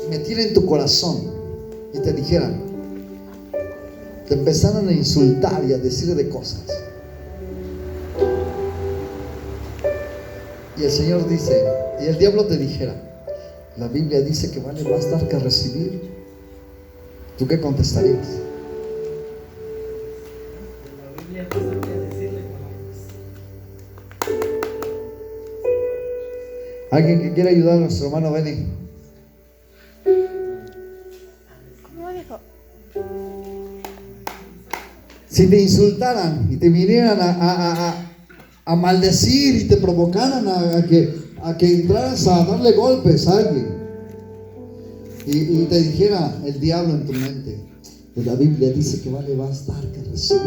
y metiera en tu corazón y te dijeran, te empezaran a insultar y a decir de cosas, y el Señor dice, y el diablo te dijera, la Biblia dice que vale más dar que recibir, ¿tú qué contestarías? La Biblia no sabría decirle. ¿Alguien que quiera ayudar a nuestro hermano Benny? ¿Cómo dijo? Si te insultaran y te vinieran a maldecir y te provocaran a que entraras a darle golpes a alguien y te dijera el diablo en tu mente, pues la Biblia dice que vale más dar que recibir.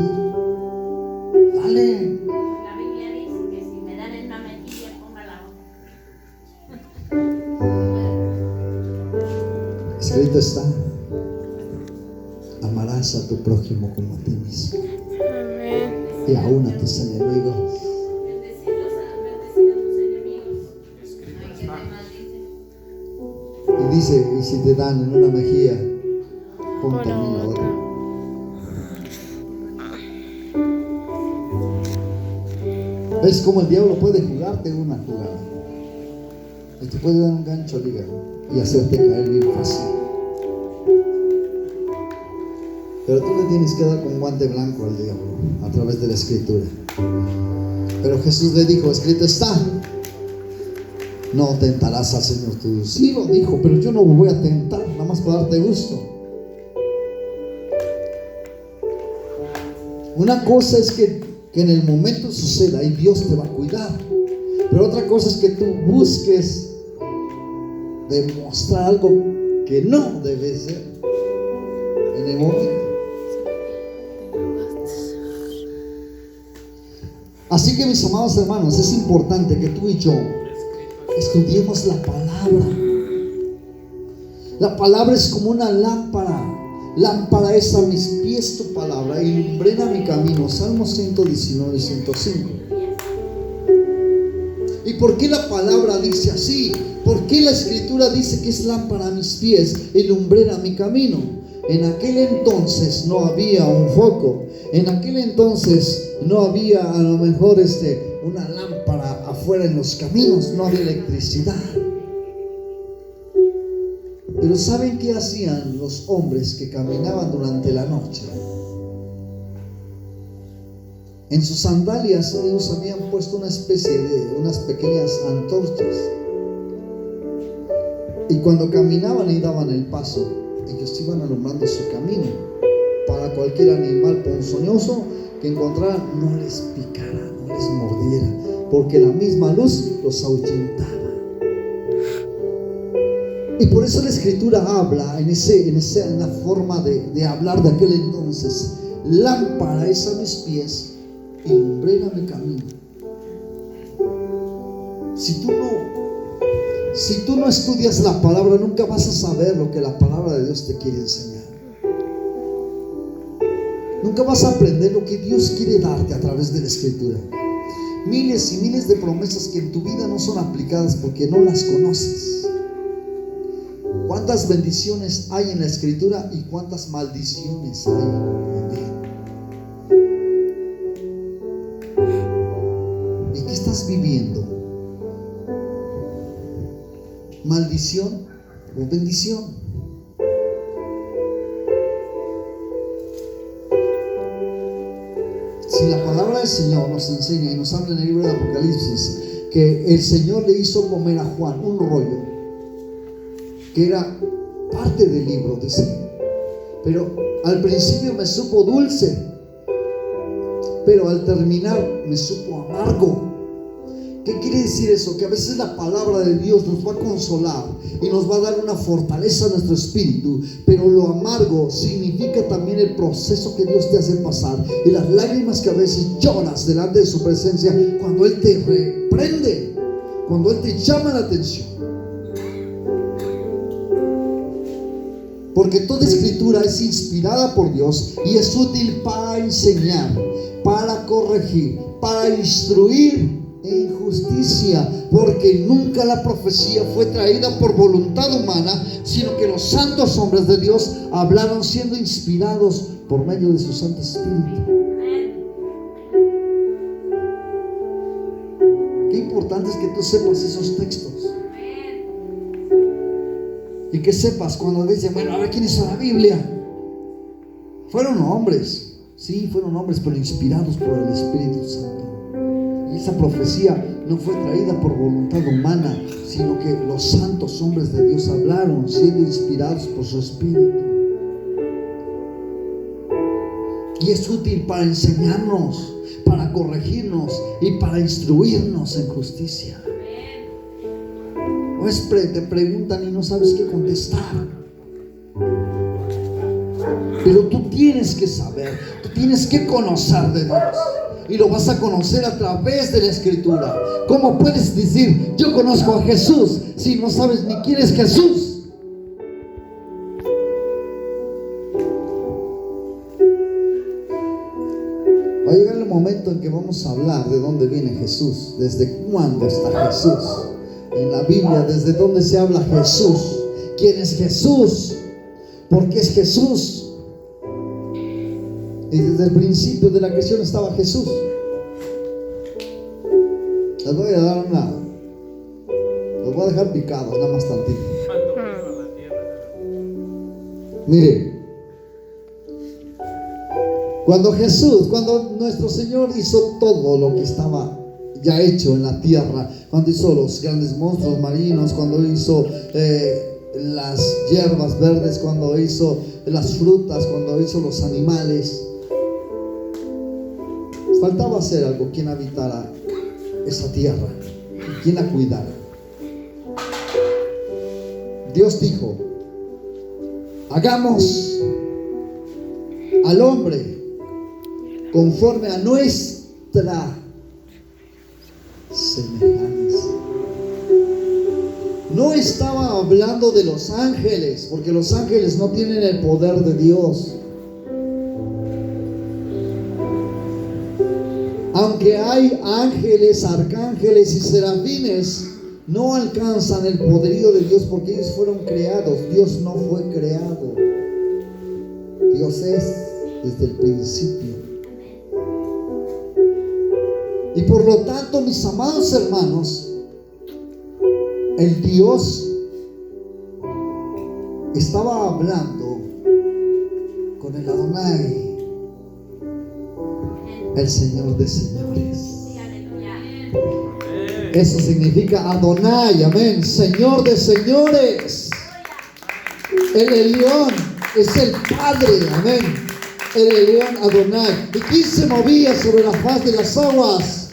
Dale. La Biblia dice que si me dan en una mejilla, ponga la otra. Escrito está, amarás a tu prójimo como a ti mismo. Amén. Y aún a tus enemigos. Bendecir a tus enemigos. No hay que te maldicen. dice, y si te dan en una mejilla, pon también la otra. ¿Ves cómo el diablo puede jugarte una jugada? Y te puede dar un gancho al hígado y hacerte caer bien fácil. Pero tú le tienes que dar con guante blanco al diablo a través de la escritura. Pero Jesús le dijo, escrito está, no tentarás al Señor tu Dios. Sí lo dijo, pero yo no me voy a tentar, nada más para darte gusto. Una cosa es que en el momento suceda y Dios te va a cuidar. Pero otra cosa es que tú busques demostrar algo que no debe ser en el momento. Así que, mis amados hermanos, es importante que tú y yo estudiemos la palabra. La palabra es como una lámpara. Lámpara es a mis pies tu palabra y lumbrera mi camino. Salmo 119, 105. ¿Y por qué la palabra dice así? ¿Por qué la escritura dice que es lámpara a mis pies y lumbrera mi camino? En aquel entonces no había un foco. En aquel entonces no había a lo mejor una lámpara afuera en los caminos. No había electricidad. Pero ¿saben qué hacían los hombres que caminaban durante la noche? En sus sandalias ellos habían puesto una especie de unas pequeñas antorchas. Y cuando caminaban y daban el paso, ellos iban alumbrando su camino para cualquier animal ponzoñoso que encontraran no les picara, no les mordiera, porque la misma luz los ahuyentaba. Y por eso la escritura habla en la forma de hablar de aquel entonces. Lámpara es a mis pies y lumbrera mi camino. Si tú no estudias la palabra, nunca vas a saber lo que la palabra de Dios te quiere enseñar. Nunca vas a aprender lo que Dios quiere darte a través de la escritura. Miles y miles de promesas que en tu vida no son aplicadas porque no las conoces. ¿Cuántas bendiciones hay en la escritura y cuántas maldiciones hay en ella? ¿Y qué estás viviendo? ¿Maldición o bendición? Si la palabra del Señor nos enseña y nos habla en el libro de Apocalipsis que el Señor le hizo comer a Juan un rollo que era parte del libro, dice, pero al principio me supo dulce, pero al terminar me supo amargo. ¿Qué quiere decir eso? Que a veces la palabra de Dios nos va a consolar y nos va a dar una fortaleza a nuestro espíritu, pero lo amargo significa también el proceso que Dios te hace pasar y las lágrimas que a veces lloras delante de su presencia cuando Él te reprende, cuando Él te llama la atención. Porque toda escritura es inspirada por Dios y es útil para enseñar, para corregir, para instruir en justicia. Porque nunca la profecía fue traída por voluntad humana, sino que los santos hombres de Dios hablaron siendo inspirados por medio de su Santo Espíritu. Qué importante es que tú sepas esos textos. Y que sepas cuando dicen, bueno, a ver quién hizo la Biblia. Fueron hombres, sí, fueron hombres, pero inspirados por el Espíritu Santo. Y esa profecía no fue traída por voluntad humana, sino que los santos hombres de Dios hablaron siendo inspirados por su Espíritu. Y es útil para enseñarnos, para corregirnos y para instruirnos en justicia. Te preguntan y no sabes qué contestar. Pero tú tienes que saber, tú tienes que conocer de Dios. Y lo vas a conocer a través de la escritura. ¿Cómo puedes decir, yo conozco a Jesús, si no sabes ni quién es Jesús? Va a llegar el momento en que vamos a hablar de dónde viene Jesús, desde cuándo está Jesús en la Biblia, desde dónde se habla Jesús, quién es Jesús, por qué es Jesús. Y desde el principio de la creación estaba Jesús. Les voy a dar los voy a dejar picados, nada más tantito. Mire, cuando nuestro Señor hizo todo lo que estaba ya hecho en la tierra, cuando hizo los grandes monstruos marinos, cuando hizo las hierbas verdes, cuando hizo las frutas, cuando hizo los animales, faltaba hacer algo, quien habitara esa tierra, quien la cuidara. Dios dijo: hagamos al hombre conforme a nuestra semejanza. No estaba hablando de los ángeles, porque los ángeles no tienen el poder de Dios. Aunque hay ángeles, arcángeles y serafines, no alcanzan el poderío de Dios, porque ellos fueron creados. Dios no fue creado. Dios es desde el principio. Y por lo tanto, mis amados hermanos, el Dios estaba hablando con el Adonai, el Señor de señores. Eso significa Adonai, amén, Señor de señores. El Elión es el Padre, amén. El Elión Adonai. ¿Y quién se movía sobre la faz de las aguas?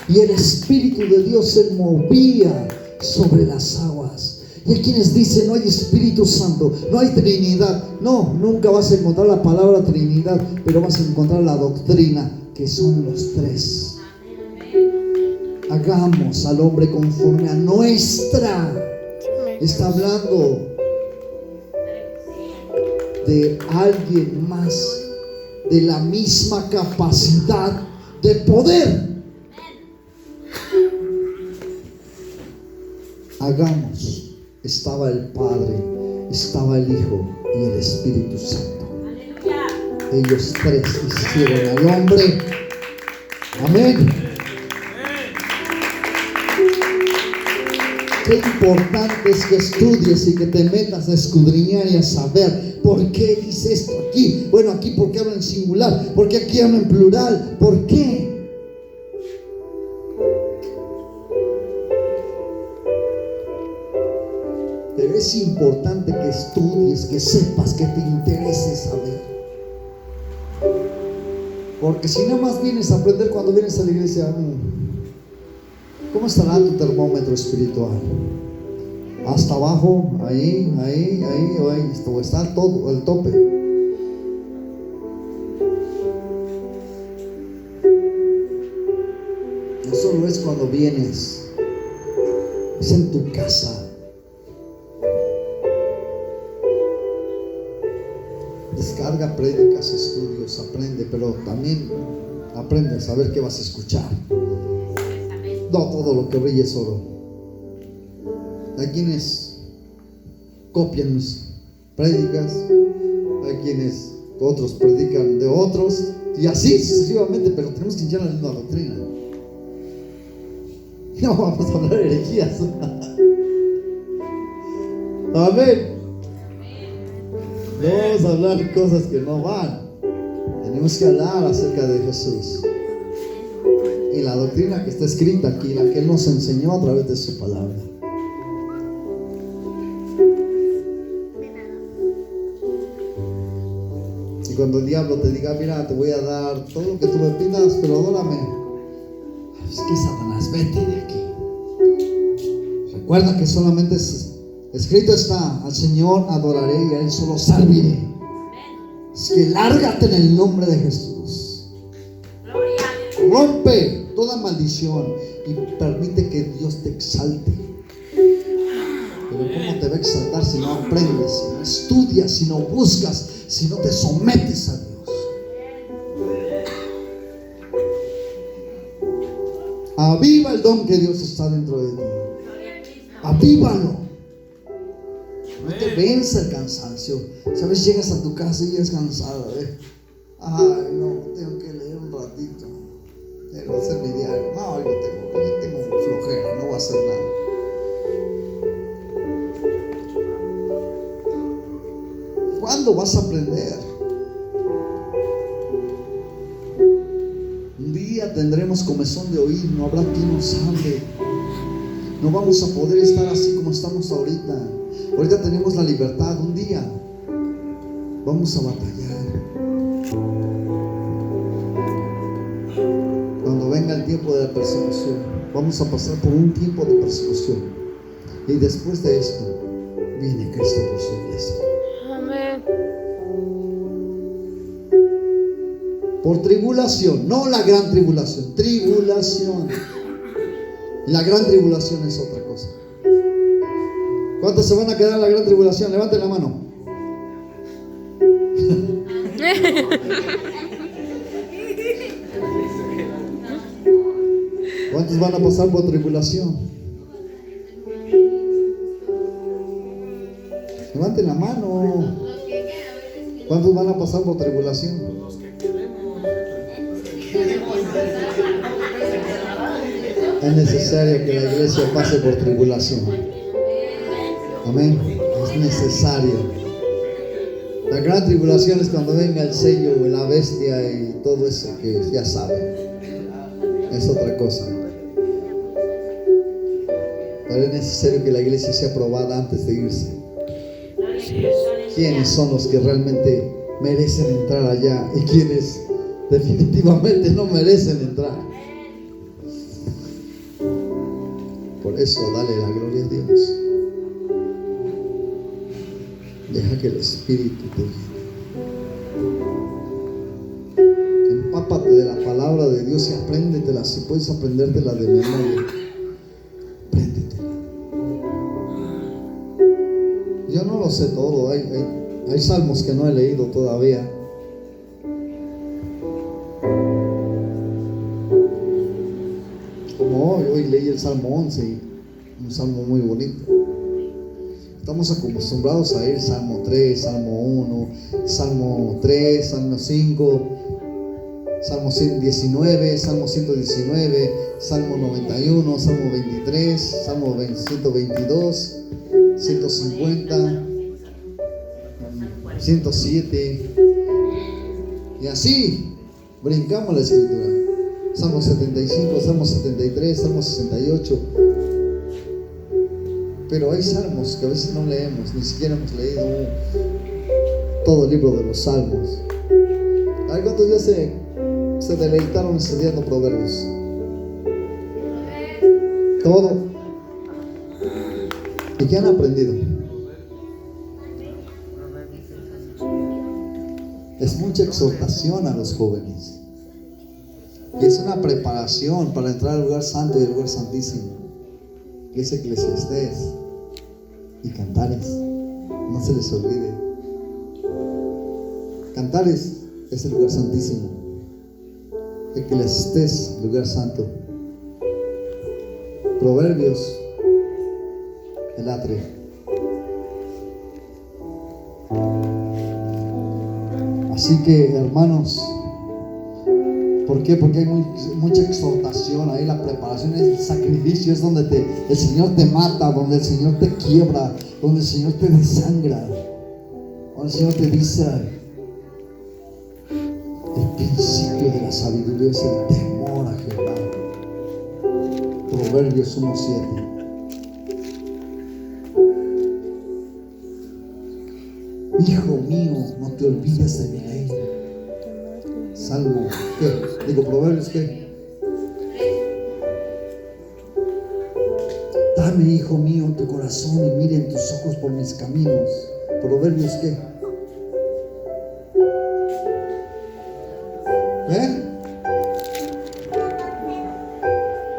Y el Espíritu de Dios se movía sobre las aguas. Y hay quienes dicen: no hay Espíritu Santo, no hay Trinidad. No, nunca vas a encontrar la palabra Trinidad, pero vas a encontrar la doctrina, que son los tres. Hagamos al hombre conforme a nuestra. Está hablando de alguien más, de la misma capacidad de poder. Hagamos. Estaba el Padre, estaba el Hijo y el Espíritu Santo. Ellos tres hicieron al hombre. Amén. Qué importante es que estudies y que te metas a escudriñar y a saber por qué dice esto aquí. Bueno, aquí porque habla en singular, porque aquí habla en plural. ¿Por qué? Pero es importante que estudies, que sepas, que te interese saber. Porque si nada más vienes a aprender cuando vienes a la iglesia, ¿cómo estará tu termómetro espiritual? ¿Hasta abajo? ¿Ahí? ¿O está todo al tope? No solo es cuando vienes, es en tu casa. Descarga prédicas, estudios, aprende, pero también aprende a saber qué vas a escuchar. No todo lo que brilla es oro. Hay quienes copian mis prédicas, hay quienes otros predican de otros, y así sucesivamente, pero tenemos que hinchar la misma doctrina. No vamos a hablar de herejías. Amén. No vamos a hablar de cosas que no van. Tenemos que hablar acerca de Jesús y la doctrina que está escrita aquí, la que Él nos enseñó a través de su palabra. Y cuando el diablo te diga: mira, te voy a dar todo lo que tú me pidas, pero adórame, es que Satanás, vete de aquí. Recuerda que solamente escrito está: al Señor adoraré y a Él solo serviré. Es que lárgate en el nombre de Jesús. Rompe toda maldición y permite que Dios te exalte. Pero ¿cómo te va a exaltar si no aprendes, si no estudias, si no buscas, si no te sometes a Dios? Aviva el don que Dios está dentro de ti. Avívalo. vence el cansancio. Sabes, llegas a tu casa y es cansada, ay, no, tengo que leer un ratito, tengo que hacer mi diario. No, yo tengo flojera, no voy a hacer nada. ¿Cuándo vas a aprender? Un día tendremos comezón de oír, no habrá quien nos hable. No vamos a poder estar así como estamos ahorita. Ahorita tenemos la libertad. Un día vamos a batallar. Cuando venga el tiempo de la persecución, vamos a pasar por un tiempo de persecución. Y después de esto, viene Cristo por su iglesia. Amén. Por tribulación, no la gran tribulación, tribulación. La gran tribulación es otra cosa. ¿Cuántos se van a quedar en la gran tribulación? Levanten la mano. ¿Cuántos van a pasar por tribulación? Levanten la mano. ¿Cuántos van a pasar por tribulación? Los que queremos. Es necesario que la iglesia pase por tribulación. Amén. Es necesario. La gran tribulación es cuando venga el sello, la bestia y todo eso que ya saben. Es otra cosa. Pero es necesario que la iglesia sea probada antes de irse. ¿Quiénes son los que realmente merecen entrar allá y quiénes definitivamente no merecen entrar? Por eso dale la gloria a Dios. Deja que el Espíritu te guíe. Empápate de la palabra de Dios y apréndetela. Si puedes aprendértela de memoria, apréndetela. Yo no lo sé todo. Hay salmos que no he leído todavía. Como hoy leí el Salmo 11, un salmo muy bonito. Estamos acostumbrados a ir Salmo 3, Salmo 1, Salmo 3, Salmo 5, Salmo 119, Salmo 119, Salmo 91, Salmo 23, Salmo 122, 150, 107. Y así brincamos la escritura. Salmo 75, Salmo 73, Salmo 68. Pero hay salmos que a veces no leemos, ni siquiera hemos leído todo el libro de los salmos. ¿Hay cuántos ya se deleitaron estudiando Proverbios? Todo. ¿Y qué han aprendido? Es mucha exhortación a los jóvenes. Y es una preparación para entrar al lugar santo y al lugar santísimo. Que es Eclesiastés y Cantares. No se les olvide. Cantares es el lugar santísimo. Eclesiastés, lugar santo. Proverbios, el atrio. Así que, hermanos, ¿por qué? Porque hay mucha exhortación, ahí la preparación, es el sacrificio, es donde el Señor te mata, donde el Señor te quiebra, donde el Señor te desangra, donde el Señor te dice: el principio de la sabiduría es el temor a Jehová. Proverbios 1:7. Hijo mío, no te olvides de mi ley. Salmo, ¿qué? Digo, Proverbios, ¿qué? Dame, hijo mío, tu corazón y miren tus ojos por mis caminos. Proverbios, ¿qué?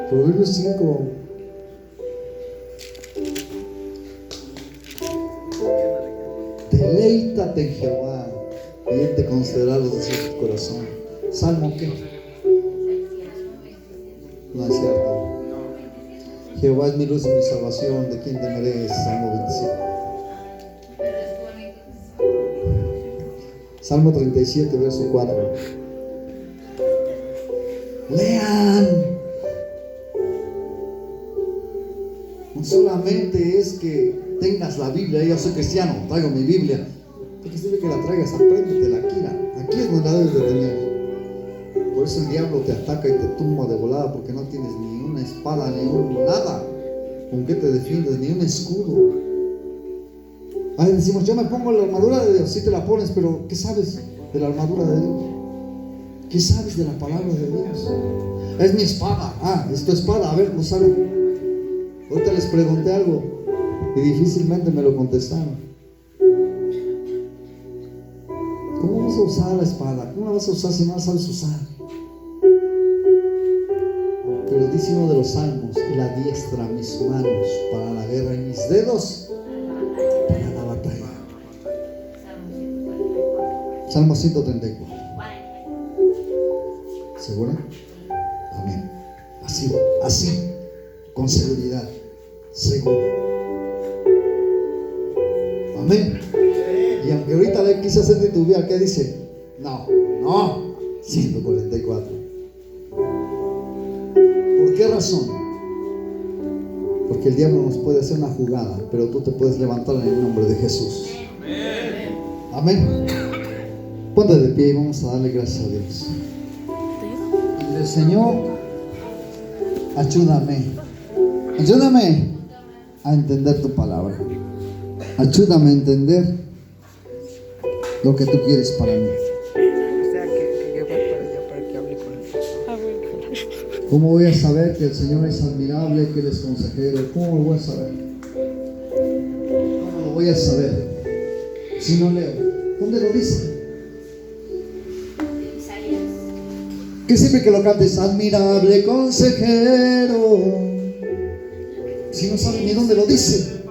Proverbios 5. Deleítate en Jehová y Él te concederá los deseos de tu corazón. Salmo, ¿qué? No es cierto. Jehová es mi luz y mi salvación, ¿de quién temeré? Salmo 25. Salmo 37, verso 4. Lean. No solamente es que tengas la Biblia. Yo soy cristiano, traigo mi Biblia. Porque sirve que la traigas, apréndetela aquí. Aquí es donde la debes de tener. Por eso el diablo te ataca y te tumba de volada, porque no tienes ni una espada, ni nada con que te defiendes, ni un escudo. Ahí decimos, yo me pongo la armadura de Dios. Sí te la pones, pero ¿qué sabes de la armadura de Dios? ¿Qué sabes de la palabra de Dios? Es mi espada. Ah, es tu espada. A ver, no saben. Ahorita les pregunté algo y difícilmente me lo contestaron. ¿Cómo vas a usar la espada? ¿Cómo la vas a usar si no la sabes usar? Pero dice uno de los salmos: y la diestra mis manos para la guerra y mis dedos para la batalla. Salmo 134. ¿Segura? Amén. Así, con seguridad, seguro. Amén. Y aunque ahorita le quise hacer titubear, ¿qué dice? No, 144. ¿Por qué razón? Porque el diablo nos puede hacer una jugada, pero tú te puedes levantar en el nombre de Jesús. Amén. Ponte de pie y vamos a darle gracias a Dios. Y el Señor, ayúdame a entender tu palabra. Ayúdame a entender lo que tú quieres para mí. O sea, que yo voy para allá para que hable con él. ¿Cómo voy a saber que el Señor es admirable, que Él es consejero? ¿Cómo lo voy a saber? ¿Cómo lo voy a saber si no leo? ¿Dónde lo dice? Que siempre que lo cantes, admirable consejero. Si no sabes ni dónde lo dice.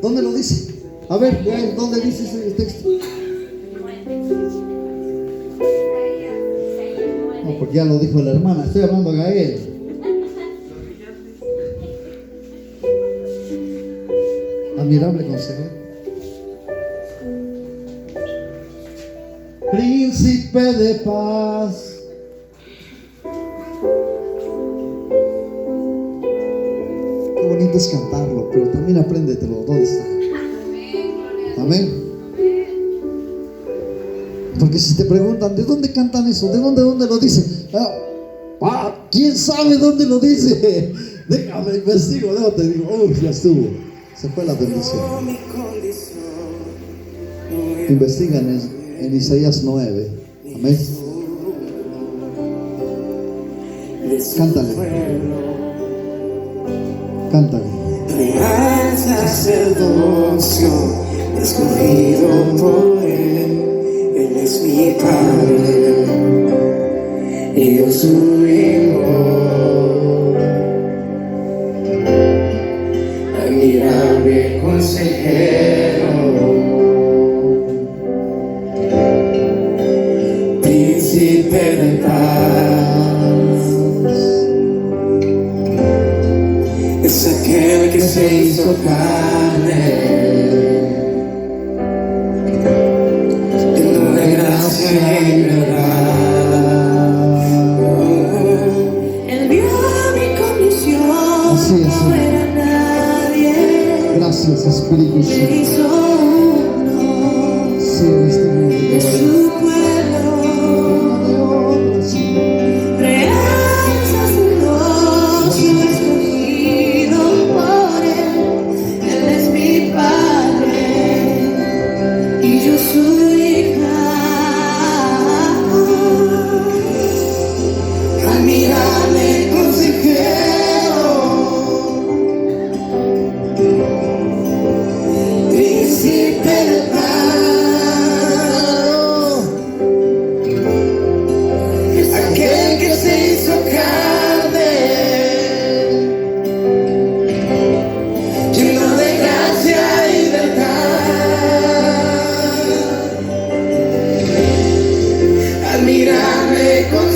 ¿Dónde lo dice? A ver, ¿dónde dice ese texto? No, porque ya lo dijo la hermana. Estoy hablando a Gael. Admirable consejero. Príncipe de paz. Qué bonito es cantarlo, pero también apréndetelo. ¿Dónde está? Amén. Porque si te preguntan, ¿de dónde cantan eso? ¿De dónde lo dice? ¿Quién sabe dónde lo dice? Déjame investigo, luego te digo, ya estuvo. Se fue la bendición. Investigan en Isaías 9. Amén. Cántale. Real sacerdocio, escogido por Él. Él es mi Padre y yo su Hijo. Admirable consejero, príncipe de paz, es aquel que se hizo carne, lleno de gracia y verdad. Él vio mi condición, Así es, no era nadie. Gracias, Espíritu Me Santo. hizo uno Sí, en este mundo. de su pueblo. Real sacerdocio, escogido por Él. Él es mi Padre y yo su hija. Admirable consejero, príncipe de paz, es aquel que se hizo carne, lleno de gracia y verdad. Admirable consejero,